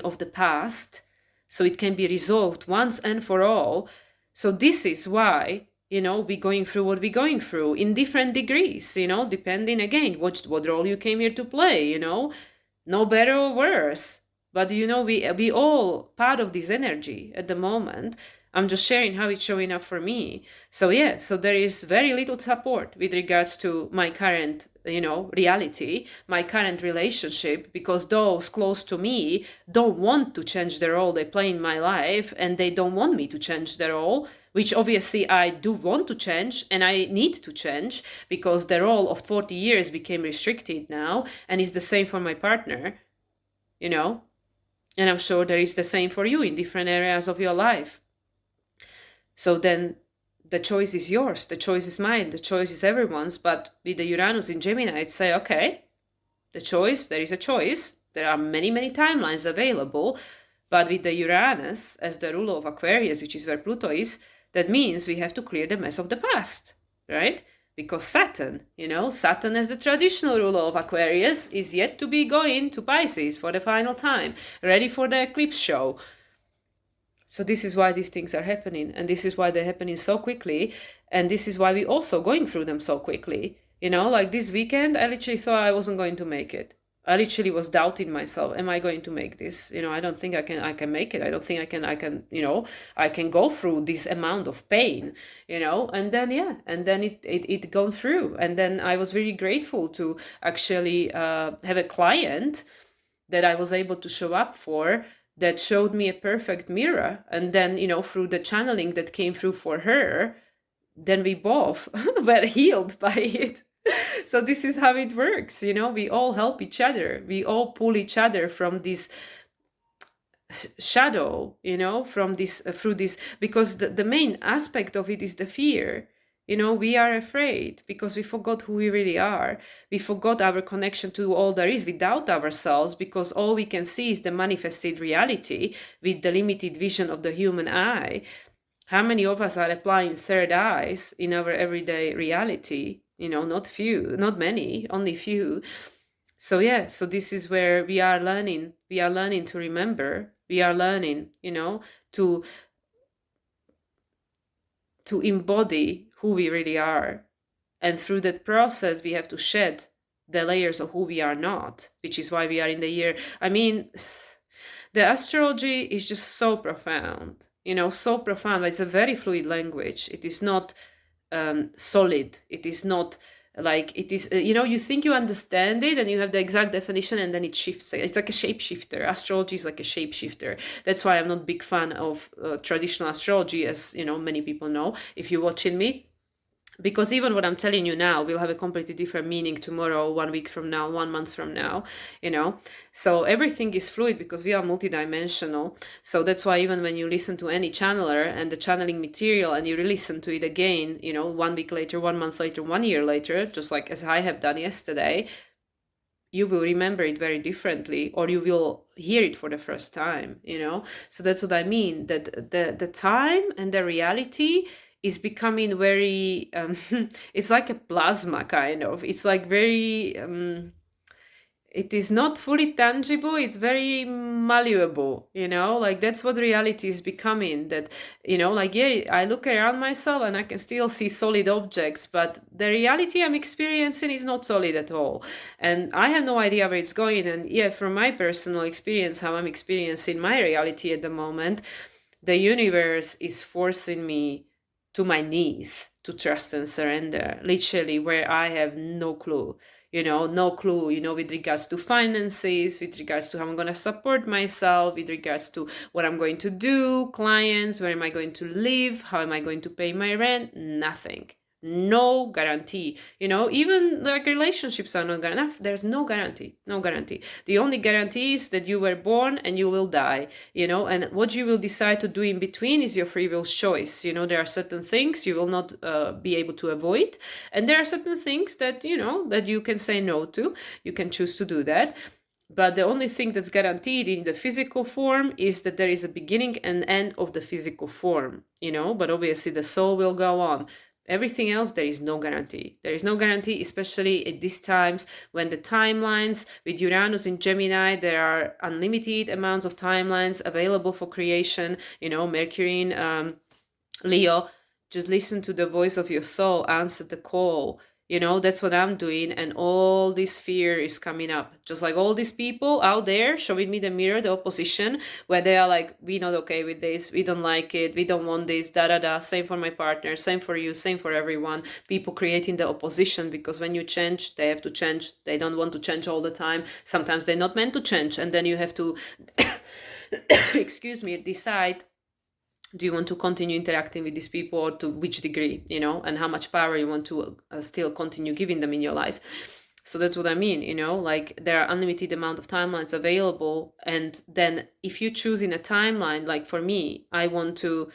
of the past. So it can be resolved once and for all. So this is why we're going through what we're going through in different degrees, depending again what role you came here to play, no better or worse. But we all part of this energy at the moment. I'm just sharing how it's showing up for me. So yeah, so there is very little support with regards to my current, reality, my current relationship, because those close to me don't want to change the role they play in my life, and they don't want me to change the role, which obviously I do want to change and I need to change, because the role of 40 years became restricted now, and it's the same for my partner, and I'm sure there is the same for you in different areas of your life. So then the choice is yours, the choice is mine, the choice is everyone's. But with the Uranus in Gemini, I'd say, okay, there is a choice. There are many, many timelines available. But with the Uranus as the ruler of Aquarius, which is where Pluto is, that means we have to clear the mess of the past, right? Because Saturn as the traditional ruler of Aquarius is yet to be going to Pisces for the final time, ready for the eclipse show. So this is why these things are happening, and this is why they're happening so quickly, and this is why we're also going through them so quickly. Like this weekend, I literally thought I wasn't going to make it. I literally was doubting myself. Am I going to make this? I don't think I can make it. I don't think I can go through this amount of pain, and then, it gone through. And then I was really grateful to actually have a client that I was able to show up for, that showed me a perfect mirror. And then, through the channeling that came through for her, then we both were healed by it. So this is how it works. We all help each other. We all pull each other from this shadow, from this, through this, because the main aspect of it is the fear. We are afraid because we forgot who we really are. We forgot our connection to all there is without ourselves, because all we can see is the manifested reality with the limited vision of the human eye. How many of us are applying third eyes in our everyday reality? Not many, only few. So yeah, so this is where we are learning to remember. We are learning, to embody who we really are. And through that process, we have to shed the layers of who we are not, which is why we are in the year. I mean, the astrology is just so profound, so profound. It's a very fluid language. It is not solid. It is not like it is, you think you understand it and you have the exact definition, and then it shifts. It's like a shapeshifter. Astrology is like a shapeshifter. That's why I'm not a big fan of traditional astrology, as many people know, if you're watching me. Because even what I'm telling you now will have a completely different meaning tomorrow, 1 week from now, 1 month from now, So everything is fluid because we are multidimensional. So that's why even when you listen to any channeler and the channeling material and you re-listen to it again, 1 week later, 1 month later, 1 year later, just like as I have done yesterday, you will remember it very differently, or you will hear it for the first time, So that's what I mean, that the time and the reality is becoming very it's like a plasma kind of. It's like very it is not fully tangible, it's very malleable, like that's what reality is becoming. That I look around myself and I can still see solid objects, but the reality I'm experiencing is not solid at all, and I have no idea where it's going. And from my personal experience, how I'm experiencing my reality at the moment, the universe is forcing me to my knees to trust and surrender, literally, where I have no clue, with regards to finances, with regards to how I'm going to support myself, with regards to what I'm going to do, clients, where am I going to live, how am I going to pay my rent, nothing. No guarantee. Even like relationships are not enough. There's no guarantee. No guarantee. The only guarantee is that you were born and you will die, and what you will decide to do in between is your free will choice. There are certain things you will not be able to avoid, and there are certain things that, that you can say no to. You can choose to do that. But the only thing that's guaranteed in the physical form is that there is a beginning and end of the physical form, but obviously the soul will go on. Everything else, there is no guarantee. There is no guarantee, especially at these times when the timelines with Uranus in Gemini, there are unlimited amounts of timelines available for creation, Mercury in Leo. Just listen to the voice of your soul, answer the call. That's what I'm doing, and all this fear is coming up. Just like all these people out there showing me the mirror, the opposition, where they are like, we're not okay with this, we don't like it, we don't want this, da. Same for my partner, same for you, same for everyone. People creating the opposition, because when you change, they have to change. They don't want to change all the time. Sometimes they're not meant to change, and then you have to, excuse me, decide, do you want to continue interacting with these people, or to which degree, and how much power you want to still continue giving them in your life. So that's what I mean, like there are unlimited amount of timelines available. And then if you choose in a timeline, like for me, I want to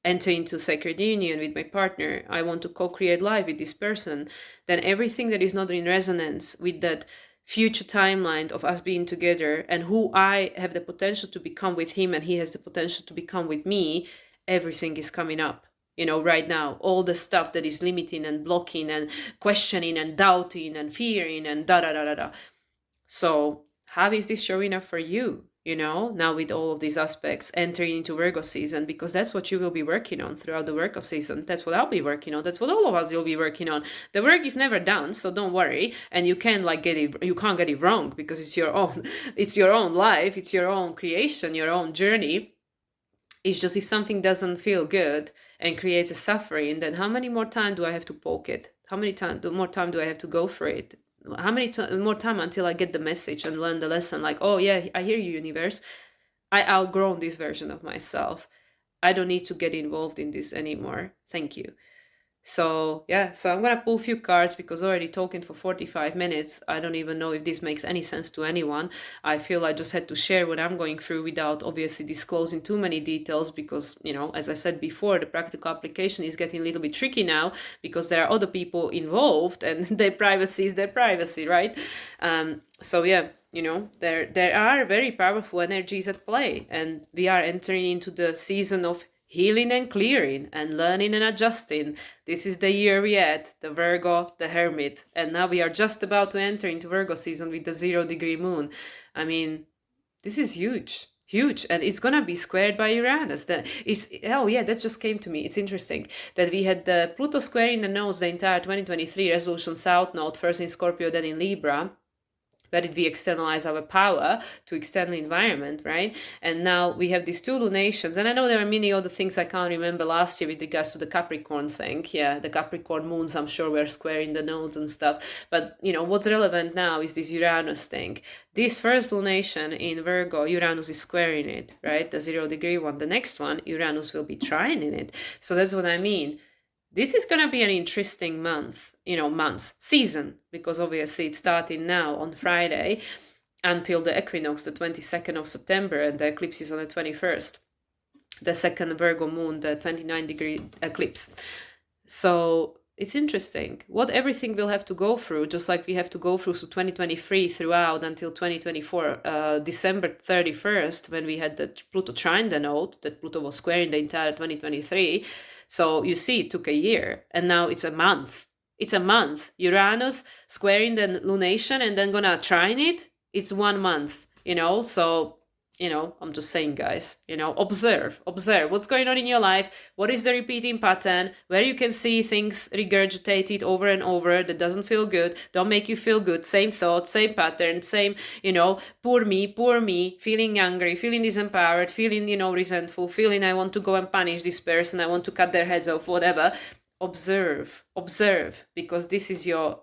enter into sacred union with my partner, I want to co-create life with this person, then everything that is not in resonance with that future timeline of us being together and who I have the potential to become with him and he has the potential to become with me, everything is coming up. Right now, all the stuff that is limiting and blocking and questioning and doubting and fearing and da. So how is this showing up for you? Now with all of these aspects entering into Virgo season, because that's what you will be working on throughout the Virgo season. That's what I'll be working on. That's what all of us will be working on. The work is never done, so don't worry. And you can't you can't get it wrong, because it's your own life, it's your own creation, your own journey. It's just if something doesn't feel good and creates a suffering, then how many more time do I have to poke it? How many more time do I have to go for it? How many more time until I get the message and learn the lesson? Like, oh yeah, I hear you, universe. I outgrown this version of myself. I don't need to get involved in this anymore. Thank you. So I'm gonna pull a few cards, because already talking for 45 minutes, I don't even know if this makes any sense to anyone. I feel I just had to share what I'm going through without obviously disclosing too many details, because, as I said before, the practical application is getting a little bit tricky now, because there are other people involved and their privacy is their privacy, right? There are very powerful energies at play, and we are entering into the season of healing and clearing and learning and adjusting. This is the year we at, the Virgo, the Hermit. And now we are just about to enter into Virgo season with the 0-degree moon. I mean, this is huge. Huge. And it's going to be squared by Uranus. That just came to me. It's interesting that we had the Pluto square in the nodes the entire 2023, resolution South Node, first in Scorpio, then in Libra. Where did we externalize our power to external environment, right? And now we have these two lunations. And I know there are many other things I can't remember last year with regards to the Capricorn thing. Yeah, the Capricorn moons, I'm sure, were squaring the nodes and stuff. But, what's relevant now is this Uranus thing. This first lunation in Virgo, Uranus is squaring it, right? The 0-degree one. The next one, Uranus will be trining it. So that's what I mean. This is going to be an interesting season, because obviously it's starting now on Friday until the equinox, the 22nd of September, and the eclipse is on the 21st. The second Virgo moon, the 29-degree eclipse. So it's interesting what everything will have to go through, just like we have to go through 2023 throughout until 2024, December 31st, when we had the Pluto trine the node, that Pluto was squaring the entire 2023. So you see, it took a year, and now it's a month. It's a month. Uranus squaring the lunation and then gonna trine it. It's 1 month, So, I'm just saying, guys, observe what's going on in your life. What is the repeating pattern where you can see things regurgitated over and over that doesn't feel good, don't make you feel good. Same thoughts, same pattern, same, poor me, feeling angry, feeling disempowered, feeling, resentful, feeling I want to go and punish this person, I want to cut their heads off, whatever. Observe, because this is your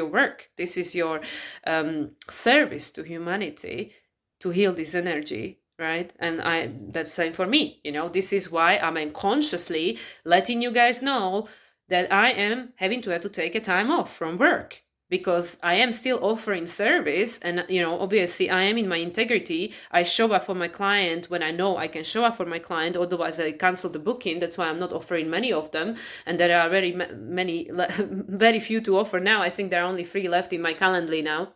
work. This is your service to humanity, to heal this energy, right? And that's same for me. This is why I'm unconsciously letting you guys know that I am having to have to take a time off from work because I am still offering service, and obviously I am in my integrity. I show up for my client when I know I can show up for my client, otherwise I cancel the booking. That's why I'm not offering many of them, and there are many very few to offer now. I think there are only 3 left in my calendar now.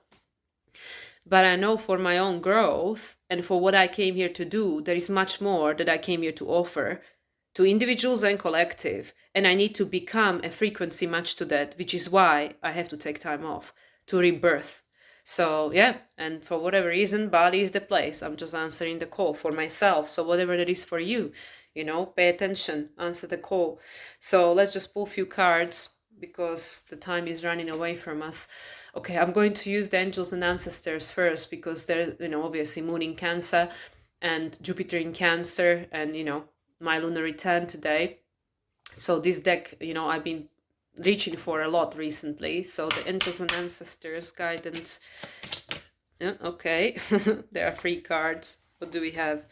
But I know for my own growth and for what I came here to do, there is much more that I came here to offer to individuals and collective, and I need to become a frequency match to that, which is why I have to take time off to rebirth. So yeah, and for whatever reason, Bali is the place. I'm just answering the call for myself. So whatever that is for you, pay attention, answer the call. So let's just pull a few cards because the time is running away from us. Okay, I'm going to use the angels and ancestors first because they're, obviously Moon in Cancer and Jupiter in Cancer, and my lunar return today. So this deck, I've been reaching for a lot recently. So the angels and ancestors guidance. Yeah, okay. There are 3 cards. What do we have?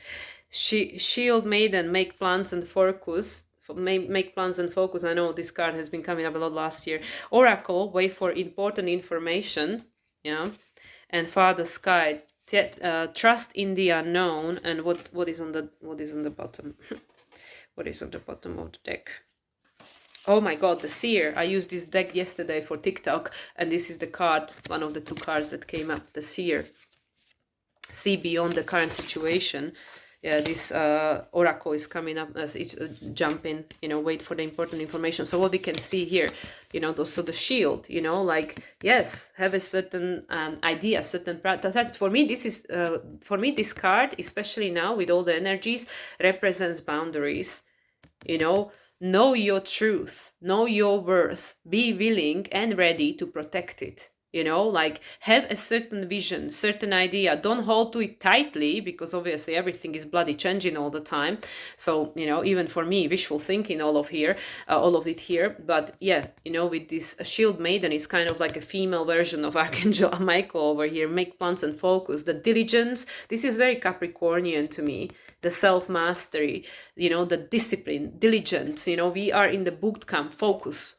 Shield Maiden, make plans and focus. Make plans and focus. I know this card has been coming up a lot last year. Oracle, wait for important information. Yeah. And Father Sky, trust in the unknown. And what is on the bottom? What is on the bottom of the deck? Oh my god, the Seer. I used this deck yesterday for TikTok, and this is the card, one of the 2 cards that came up, the Seer. See beyond the current situation. Yeah, this oracle is coming up as it's jumping, wait for the important information. So what we can see here, so the shield, yes, have a certain idea, certain for me, this card, especially now with all the energies, represents boundaries. Know your truth, know your worth, be willing and ready to protect it. Have a certain vision, certain idea. Don't hold to it tightly because obviously everything is bloody changing all the time. So, even for me, wishful thinking, all of it here. But yeah, with this Shield Maiden, it's kind of like a female version of Archangel Michael over here. Make plans and focus. The diligence, this is very Capricornian to me. The self-mastery, the discipline, diligence, we are in the boot camp, focus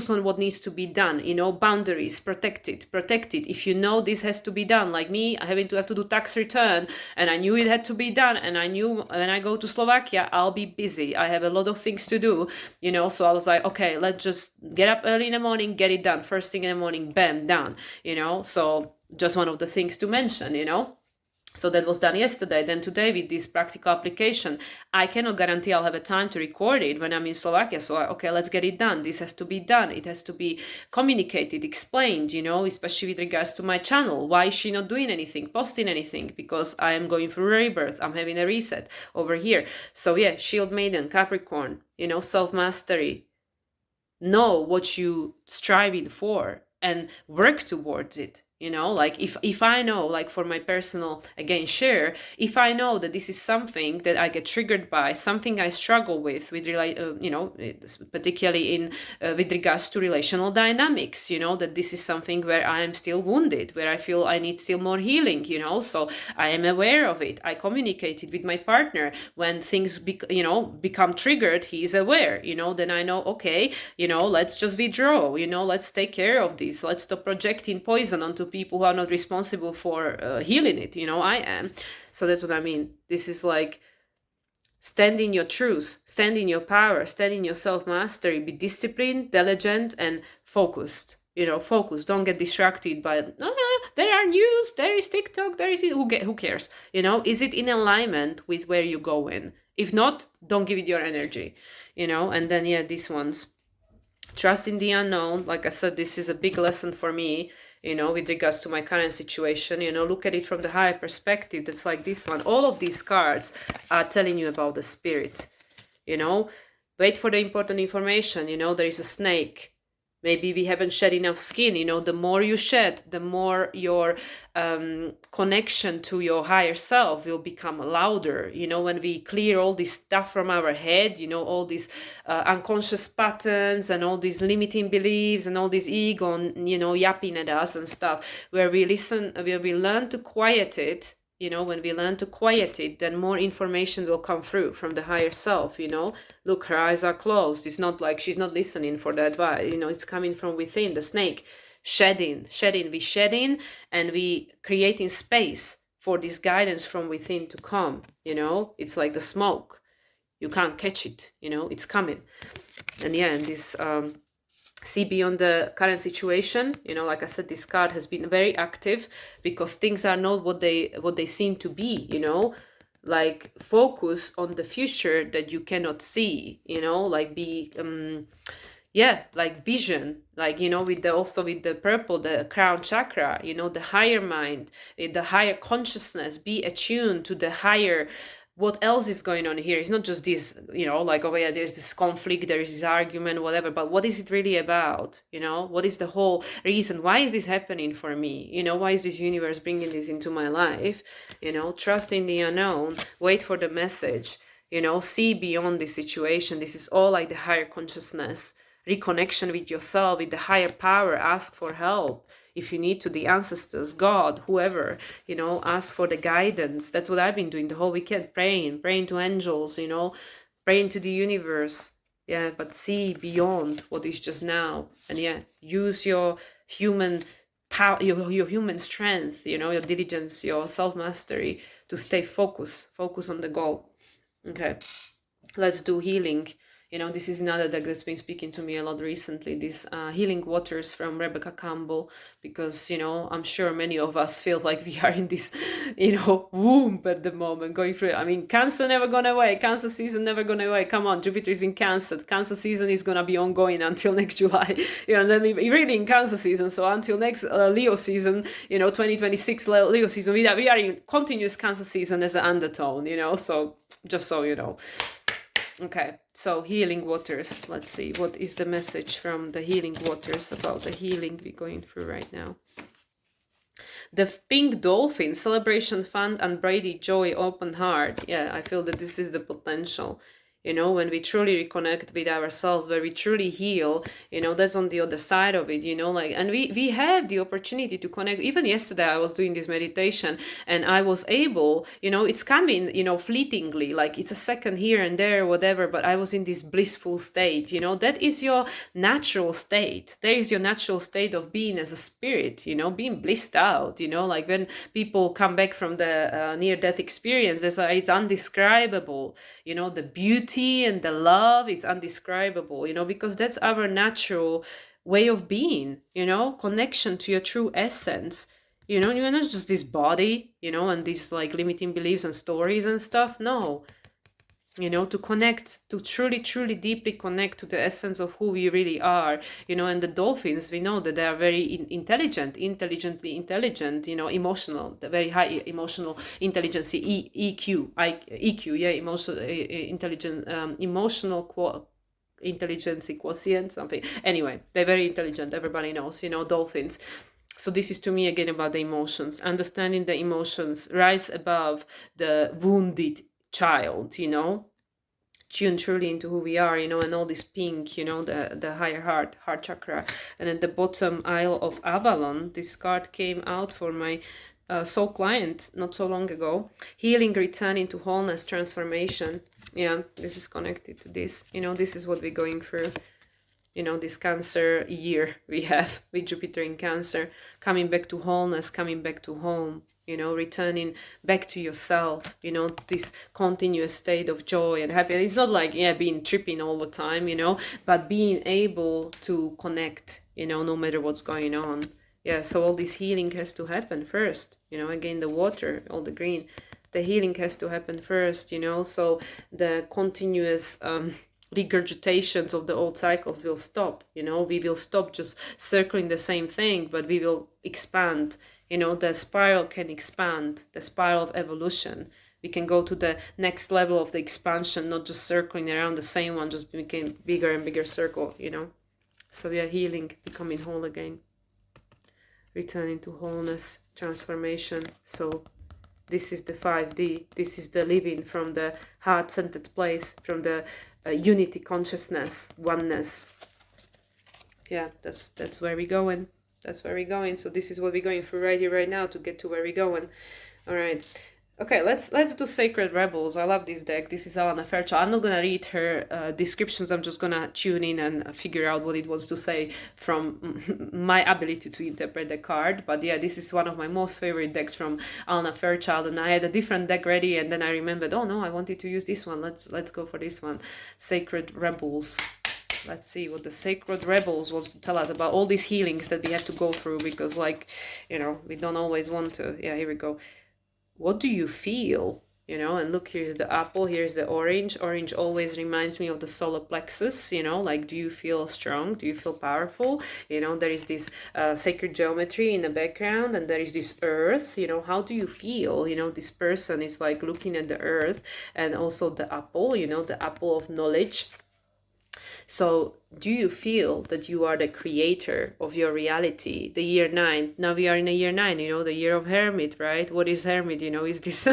on what needs to be done, boundaries, protect it. If this has to be done, like me, I have to do tax return, and I knew it had to be done, and I knew when I go to Slovakia, I'll be busy. I have a lot of things to do, so I was like, okay, let's just get up early in the morning, get it done. First thing in the morning, bam, done, so just one of the things to mention, So that was done yesterday. Then today with this practical application, I cannot guarantee I'll have a time to record it when I'm in Slovakia. So, okay, let's get it done. This has to be done. It has to be communicated, explained, especially with regards to my channel. Why is she not doing anything, posting anything? Because I am going through a rebirth. I'm having a reset over here. So yeah, Shield Maiden, Capricorn, self-mastery. Know what you striving for and work towards it. If I know, like for my personal, again, share, if I know that this is something that I get triggered by, something I struggle with particularly in with regards to relational dynamics, that this is something where I am still wounded, where I feel I need still more healing, so I am aware of it. I communicate it with my partner. When things become triggered, he is aware, then I know, okay, let's just withdraw, let's take care of this. Let's stop projecting poison onto people who are not responsible for healing it. I am. So that's what I mean. This is like stand in your truth, stand in your power, stand in your self-mastery, be disciplined, diligent, and focused. Focus. Don't get distracted by, there are news, there is TikTok, there is, who cares? Is it in alignment with where you're going? If not, don't give it your energy, and then, yeah, these ones. Trust in the unknown. Like I said, this is a big lesson for me, with regards to my current situation. Look at it from the higher perspective. That's like this one. All of these cards are telling you about the spirit. Wait for the important information. There is a snake. Maybe we haven't shed enough skin. The more you shed, the more your connection to your higher self will become louder. When we clear all this stuff from our head, all these unconscious patterns and all these limiting beliefs and all this ego, yapping at us and stuff, where we listen, where we learn to quiet it, you know, when we learn to quiet it, then more information will come through from the higher self, you know. Look, her eyes are closed. It's not like she's not listening for the advice, you know, it's coming from within. The snake shedding, we shedding, and we creating space for this guidance from within to come, you know. It's like the smoke. You can't catch it, you know, it's coming. And yeah, and this see beyond the current situation, you know, like I said, this card has been very active because things are not what they seem to be, you know. Like focus on the future that you cannot see, you know, like be yeah, like vision, like, you know, with the also with the purple, the crown chakra, you know, the higher mind, the higher consciousness, be attuned to the higher, what else is going on here. It's not just this, you know, like, oh yeah, there's this conflict, there is this argument, whatever, but what is it really about? You know, what is the whole reason? Why is this happening for me? You know, why is this universe bringing this into my life? You know, trust in the unknown, wait for the message, you know, see beyond the situation. This is all like the higher consciousness, reconnection with yourself, with the higher power. Ask for help if you need to, the ancestors, God, whoever, you know, ask for the guidance. That's what I've been doing the whole weekend, praying to angels, you know, praying to the universe. Yeah, but see beyond what is just now. And yeah, use your human power, your human strength, you know, your diligence, your self-mastery to stay focused on the goal. Okay, let's do healing. You know, this is another deck that's been speaking to me a lot recently, these healing waters from Rebecca Campbell, because, you know, I'm sure many of us feel like we are in this, you know, womb at the moment, going through it. I mean, Cancer never gone away, Cancer season never gone away. Come on, Jupiter is in Cancer. Cancer season is going to be ongoing until next July. You know, and then really in Cancer season, so until next Leo season, you know, 2026 Leo season, we are in continuous Cancer season as an undertone, you know, so just so you know. Okay, so healing waters. Let's see, what is the message from the healing waters about the healing we're going through right now? The pink dolphin, celebration, fun, unbraided joy, open heart. Yeah, I feel that this is the potential. You know, when we truly reconnect with ourselves, where we truly heal, you know, that's on the other side of it, you know, like, and we have the opportunity to connect. Even yesterday, I was doing this meditation and I was able, you know, it's coming, you know, fleetingly, like it's a second here and there, whatever, but I was in this blissful state, you know, that is your natural state. There is your natural state of being as a spirit, you know, being blissed out, you know, like when people come back from the near-death experience, it's undescribable, you know, the beauty and the love is undescribable, you know, because that's our natural way of being, you know, connection to your true essence. You know, you're not just this body, you know, and these like limiting beliefs and stories and stuff. No, you know, to connect, to truly deeply connect to the essence of who we really are, you know. And the dolphins, we know that they are very intelligently intelligent, you know, emotional, the very high emotional intelligence, EQ, yeah, emotional intelligent, emotional intelligence quotient, something. Anyway, they're very intelligent, everybody knows, you know, dolphins. So this is to me again about the emotions, understanding the emotions, rise above the wounded child, you know, tune truly into who we are, you know. And all this pink, you know, the higher heart chakra. And at the bottom, Isle of Avalon, this card came out for my soul client not so long ago. Healing, return into wholeness, transformation. Yeah, this is connected to this, you know. This is what we're going through, you know, this Cancer year we have with Jupiter in Cancer, coming back to wholeness, coming back to home, you know, returning back to yourself, you know, this continuous state of joy and happiness. It's not like, yeah, being tripping all the time, you know, but being able to connect, you know, no matter what's going on. Yeah, so all this healing has to happen first, you know. Again, the water, all the green, the healing has to happen first, you know. So the continuous regurgitations of the old cycles will stop, you know. We will stop just circling the same thing, but we will expand, you know. The spiral can expand, the spiral of evolution. We can go to the next level of the expansion, not just circling around the same one, just became bigger and bigger circle, you know. So we are healing, becoming whole again, returning to wholeness, transformation. So this is the 5D. This is the living from the heart-centered place, from the unity consciousness, oneness. Yeah, that's where we're going. That's where we're going. So this is what we're going through right here, right now, to get to where we're going. All right. Okay, let's do Sacred Rebels. I love this deck. This is Alana Fairchild. I'm not gonna read her descriptions. I'm just gonna tune in and figure out what it wants to say from my ability to interpret the card. But yeah, this is one of my most favorite decks from Alana Fairchild, and I had a different deck ready, and then I remembered, oh no, I wanted to use this one. Let's go for this one, Sacred Rebels. Let's see what the Sacred Rebels wants to tell us about all these healings that we had to go through, because like, we don't always want to. Yeah, here we go. What do you feel? And look, here's the apple, here's the orange. Orange always reminds me of the solar plexus, like, do you feel strong? Do you feel powerful? There is this sacred geometry in the background, and there is this earth. How do you feel? This person is like looking at the earth, and also the apple, the apple of knowledge. So, do you feel that you are the creator of your reality? The year 9. Now we are in a year 9, the year of Hermit, right? What is Hermit? Is this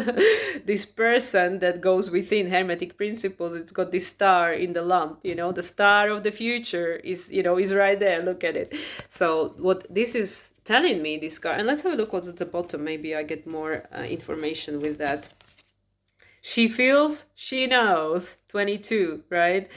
this person that goes within Hermetic principles. It's got this star in the lump, the star of the future is right there. Look at it. So, what this is telling me, this card, and let's have a look what's at the bottom. Maybe I get more information with that. She feels, she knows. 22, right?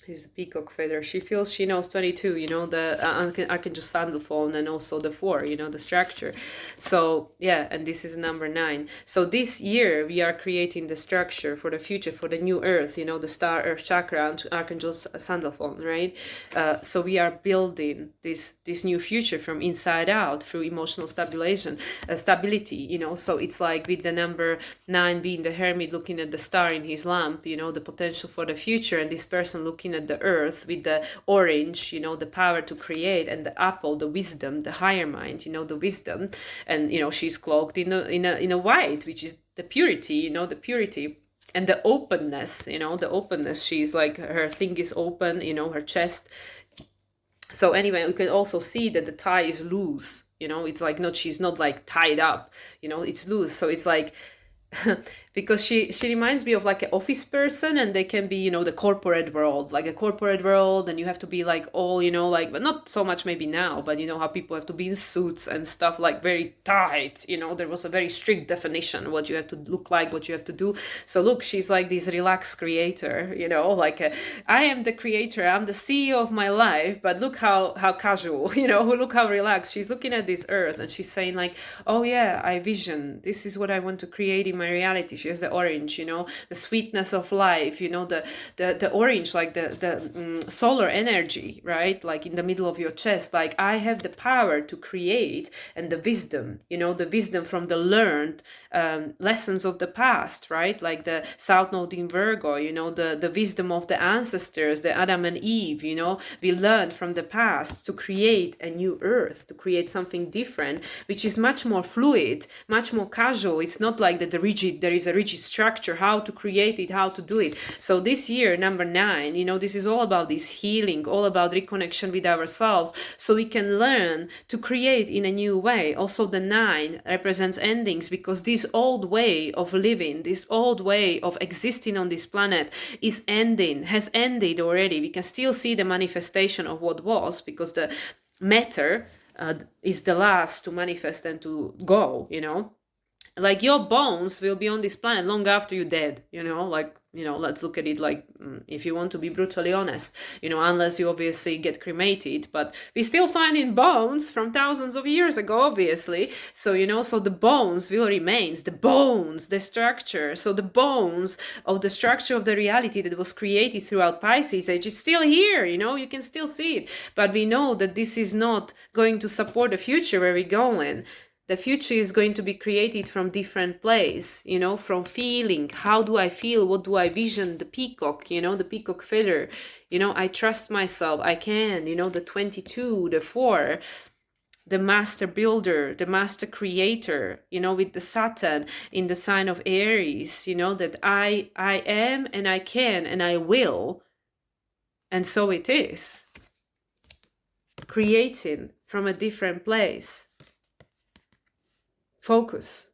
Here's the peacock feather. She feels, she knows. 22, the Archangel Sandalphon, and also the 4, the structure. So yeah, and this is number 9. So this year we are creating the structure for the future, for the new earth, the star earth chakra, Archangel Sandalphon, right? So we are building this new future from inside out through emotional stability, so it's like with the number 9 being the hermit looking at the star in his lamp, the potential for the future, and this person looking at the earth with the orange, the power to create, and the apple, the wisdom, the higher mind, the wisdom, and she's cloaked in a white, which is the purity, the purity. And the openness, the openness. She's like, her thing is open, her chest. So anyway, we can also see that the tie is loose, it's like she's not like tied up, it's loose. So it's like, because she reminds me of like an office person, and they can be, the corporate world, like a corporate world, and you have to be like all, like, but not so much maybe now, but how people have to be in suits and stuff, like very tight, there was a very strict definition what you have to look like, what you have to do. So look, she's like this relaxed creator, like I am the creator, I'm the CEO of my life, but look how casual, look how relaxed. She's looking at this earth, and she's saying like, oh yeah, I vision, this is what I want to create in my reality. She has the orange, the sweetness of life, the orange, like the solar energy, right? Like in the middle of your chest, like I have the power to create, and the wisdom, the wisdom from the learned lessons of the past, right? Like the South Node in Virgo, the wisdom of the ancestors, the Adam and Eve, we learned from the past to create a new earth, to create something different, which is much more fluid, much more casual. It's not like that there is a rigid structure, how to create it, how to do it. So this year, number 9, this is all about this healing, all about reconnection with ourselves, so we can learn to create in a new way. Also the 9 represents endings, because this old way of living, this old way of existing on this planet is ending, has ended already. We can still see the manifestation of what was, because the matter is the last to manifest and to go, like your bones will be on this planet long after you're dead, like, let's look at it like, if you want to be brutally honest, unless you obviously get cremated, but we still finding bones from thousands of years ago, obviously. So, so the bones will remain, the structure. So the bones of the structure of the reality that was created throughout Pisces age is still here, you can still see it. But we know that this is not going to support the future where we're going. The future is going to be created from different place, from feeling. How do I feel? What do I vision? The peacock, the peacock feather. I trust myself. I can, the 22, the 4, the master builder, the master creator, with the Saturn in the sign of Aries, that I am, and I can, and I will. And so it is. Creating from a different place. Focus,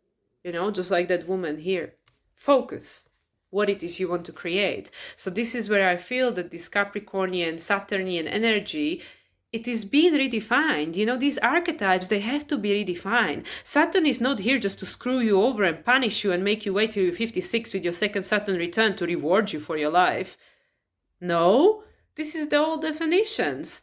just like that woman here. Focus what it is you want to create. So this is where I feel that this Capricornian, Saturnian energy it is being redefined. You know, these archetypes, they have to be redefined. Saturn is not here just to screw you over and punish you and make you wait till you're 56 with your second Saturn return to reward you for your life. No, this is the old definitions.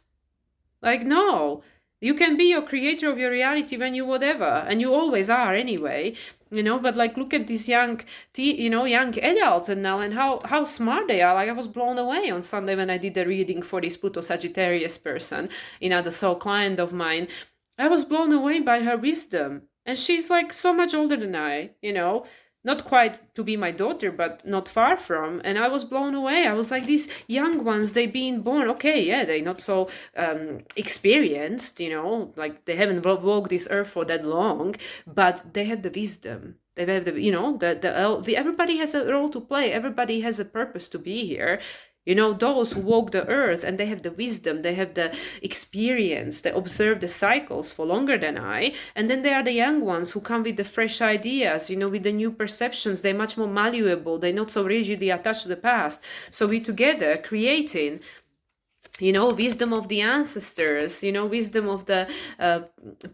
Like, no, you can be your creator of your reality when you whatever, and you always are anyway, you know. But like, look at these young adults and now, and how smart they are. Like, I was blown away on Sunday when I did the reading for this Pluto Sagittarius person, the soul client of mine. I was blown away by her wisdom, and she's like so much older than I, not quite to be my daughter, but not far from. And I was blown away. I was like, these young ones, they being born, okay, yeah, they not so experienced, like they haven't walked this earth for that long, but they have the wisdom. They have the everybody has a role to play. Everybody has a purpose to be here. Those who walk the earth and they have the wisdom, they have the experience, they observe the cycles for longer than I. And then there are the young ones who come with the fresh ideas, with the new perceptions. They're much more malleable. They're not so rigidly attached to the past. So we together creating, wisdom of the ancestors, wisdom of the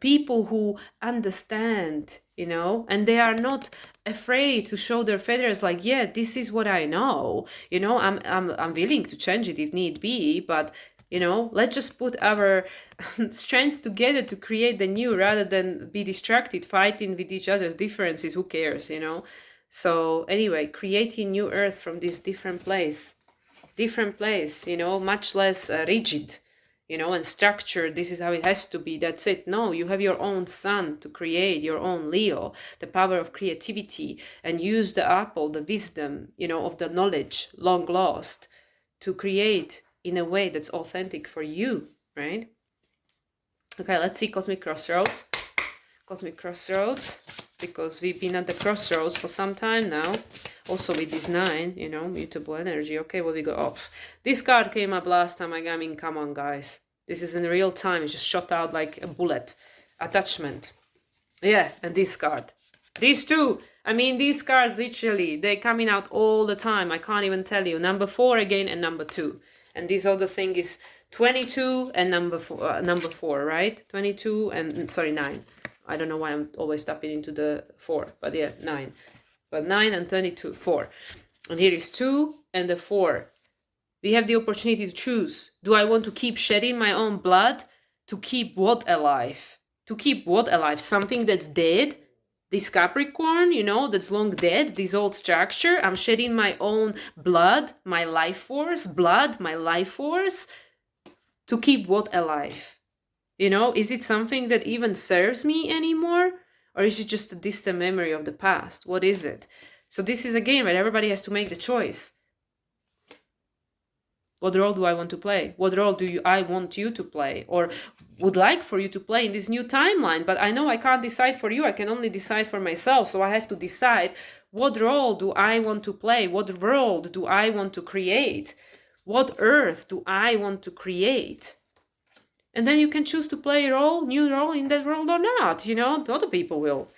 people who understand, and they are not afraid to show their feathers, like, yeah, this is what I know, I'm willing to change it if need be, but let's just put our strengths together to create the new rather than be distracted fighting with each other's differences. Who cares, So anyway, creating new earth from this different place, much less rigid, and structured. This is how it has to be. That's it. No, you have your own sun to create, your own Leo, the power of creativity, and use the apple, the wisdom, of the knowledge long lost to create in a way that's authentic for you, right? Okay, let's see Cosmic Crossroads. Cosmic Crossroads, because we've been at the crossroads for some time now. Also with this 9, mutable energy. Okay, what we got off. This card came up last time. I mean, come on, guys. This is in real time. It just shot out like a bullet. Attachment. Yeah, and this card. These two. I mean, these cards, literally, they're coming out all the time. I can't even tell you. Number 4 again and number 2. And this other thing is 22 and number 4, right? 22 and, 9. I don't know why I'm always tapping into the 4, but yeah, 9. But 9 and 22, 4. And here is 2 and the 4. We have the opportunity to choose. Do I want to keep shedding my own blood to keep what alive? To keep what alive? Something that's dead? This Capricorn, that's long dead, this old structure. I'm shedding my own blood, my life force, my life force, to keep what alive? Is it something that even serves me anymore? Or is it just a distant memory of the past? What is it? So this is a game where everybody has to make the choice. What role do I want to play? What role I want you to play? Or would like for you to play in this new timeline? But I know I can't decide for you. I can only decide for myself. So I have to decide, what role do I want to play? What world do I want to create? What earth do I want to create? And then you can choose to play a new role in that world or not, other people will.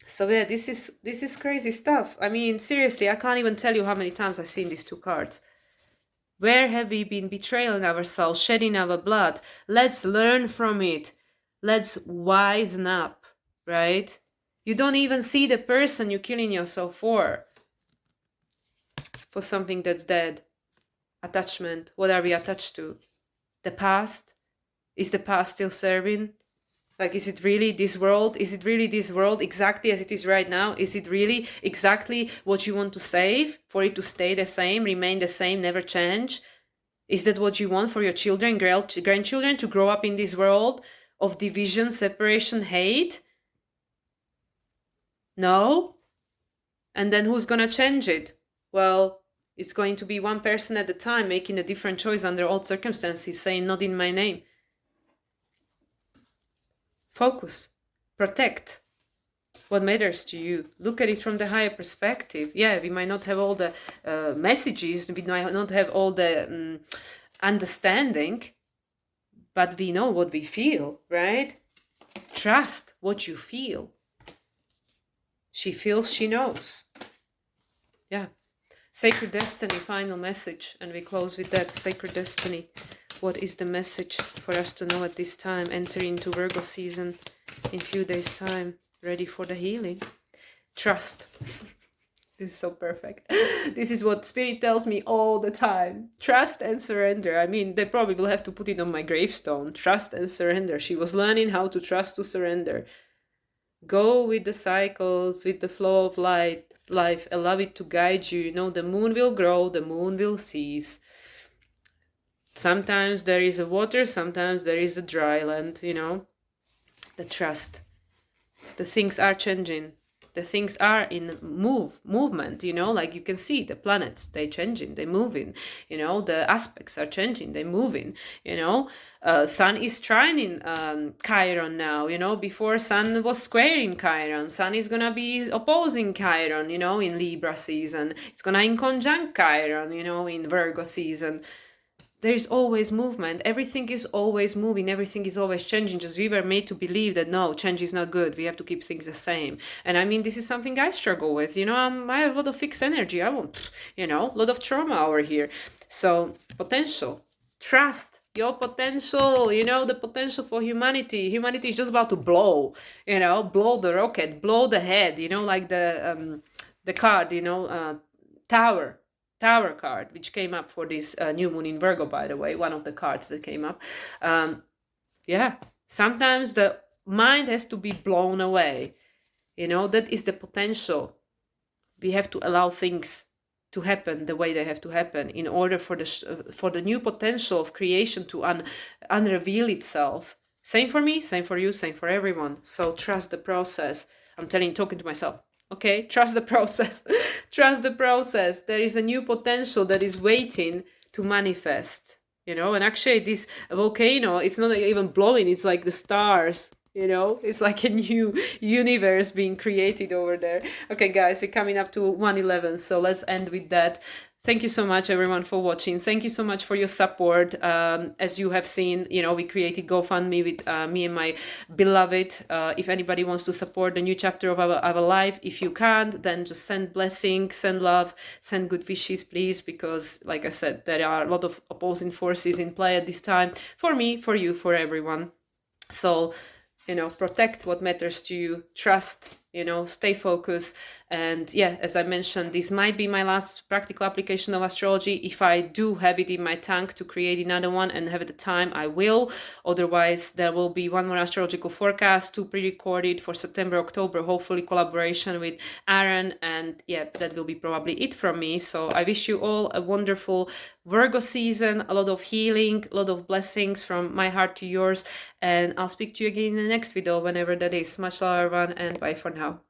So yeah, this is crazy stuff. I mean, seriously, I can't even tell you how many times I've seen these 2 cards. Where have we been betraying ourselves, shedding our blood? Let's learn from it. Let's wisen up, right? You don't even see the person you're killing yourself for something that's dead. Attachment. What are we attached to? The past? Is the past still serving? Like, is it really this world? Is it really this world exactly as it is right now? Is it really exactly what you want to save? For it to stay the same, remain the same, never change? Is that what you want for your children, grandchildren, to grow up in this world of division, separation, hate? No? And then who's gonna change it? Well, it's going to be one person at a time making a different choice under all circumstances, saying, not in my name. Focus. Protect what matters to you. Look at it from the higher perspective. Yeah, we might not have all the messages, we might not have all the understanding, but we know what we feel, right? Trust what you feel. She feels, she knows. Yeah. Sacred Destiny, final message. And we close with that. Sacred Destiny. What is the message for us to know at this time? Enter into Virgo season in few days' time. Ready for the healing. Trust. This is so perfect. This is what Spirit tells me all the time. Trust and surrender. I mean, they probably will have to put it on my gravestone. Trust and surrender. She was learning how to trust, to surrender. Go with the cycles, with the flow of life. Allow it to guide you. You know, the moon will grow, the moon will cease. Sometimes there is a water, sometimes there is a dry land, you know. The trust. The things are changing. The things are in movement, you know, like you can see the planets, they changing, they moving, you know, the aspects are changing, they moving, you know. Sun is trining Chiron now, you know. Before Sun was squaring Chiron, Sun is gonna be opposing Chiron, you know, in Libra season. It's gonna in conjunct Chiron, you know, in Virgo season. There's always movement. Everything is always moving. Everything is always changing. Just we were made to believe that no, change is not good. We have to keep things the same. And I mean, this is something I struggle with. You know, I have a lot of fixed energy. I want, you know, a lot of trauma over here. So potential, trust your potential. You know, the potential for humanity. Humanity is just about to blow. You know, blow the rocket, blow the head. You know, like the card. You know, Tower card, which came up for this new moon in Virgo, by the way, one of the cards that came up. Yeah, sometimes the mind has to be blown away. You know, that is the potential. We have to allow things to happen the way they have to happen in order for the new potential of creation to unreveal itself. Same for me, same for you, same for everyone. So trust the process. I'm talking to myself. Okay, trust the process. Trust the process. There is a new potential that is waiting to manifest, you know. And actually this volcano, it's not even blowing, it's like the stars, you know. It's like a new universe being created over there. Okay guys, we're coming up to 1:11, so let's end with that. Thank you so much everyone for watching. Thank you so much for your support. As you have seen, you know, we created GoFundMe with me and my beloved. If anybody wants to support the new chapter of our life, if you can't, then just send blessings, send love, send good wishes, please, because like I said, there are a lot of opposing forces in play at this time, for me, for you, for everyone. So, you know, protect what matters to you, trust, you know, stay focused. And yeah, as I mentioned, this might be my last practical application of astrology. If I do have it in my tank to create another one and have the time, I will. Otherwise, there will be one more astrological forecast to pre-recorded for September, October, hopefully collaboration with Aaron. And yeah, that will be probably it from me. So I wish you all a wonderful Virgo season, a lot of healing, a lot of blessings from my heart to yours. And I'll speak to you again in the next video, whenever that is. Much love everyone, and bye for now.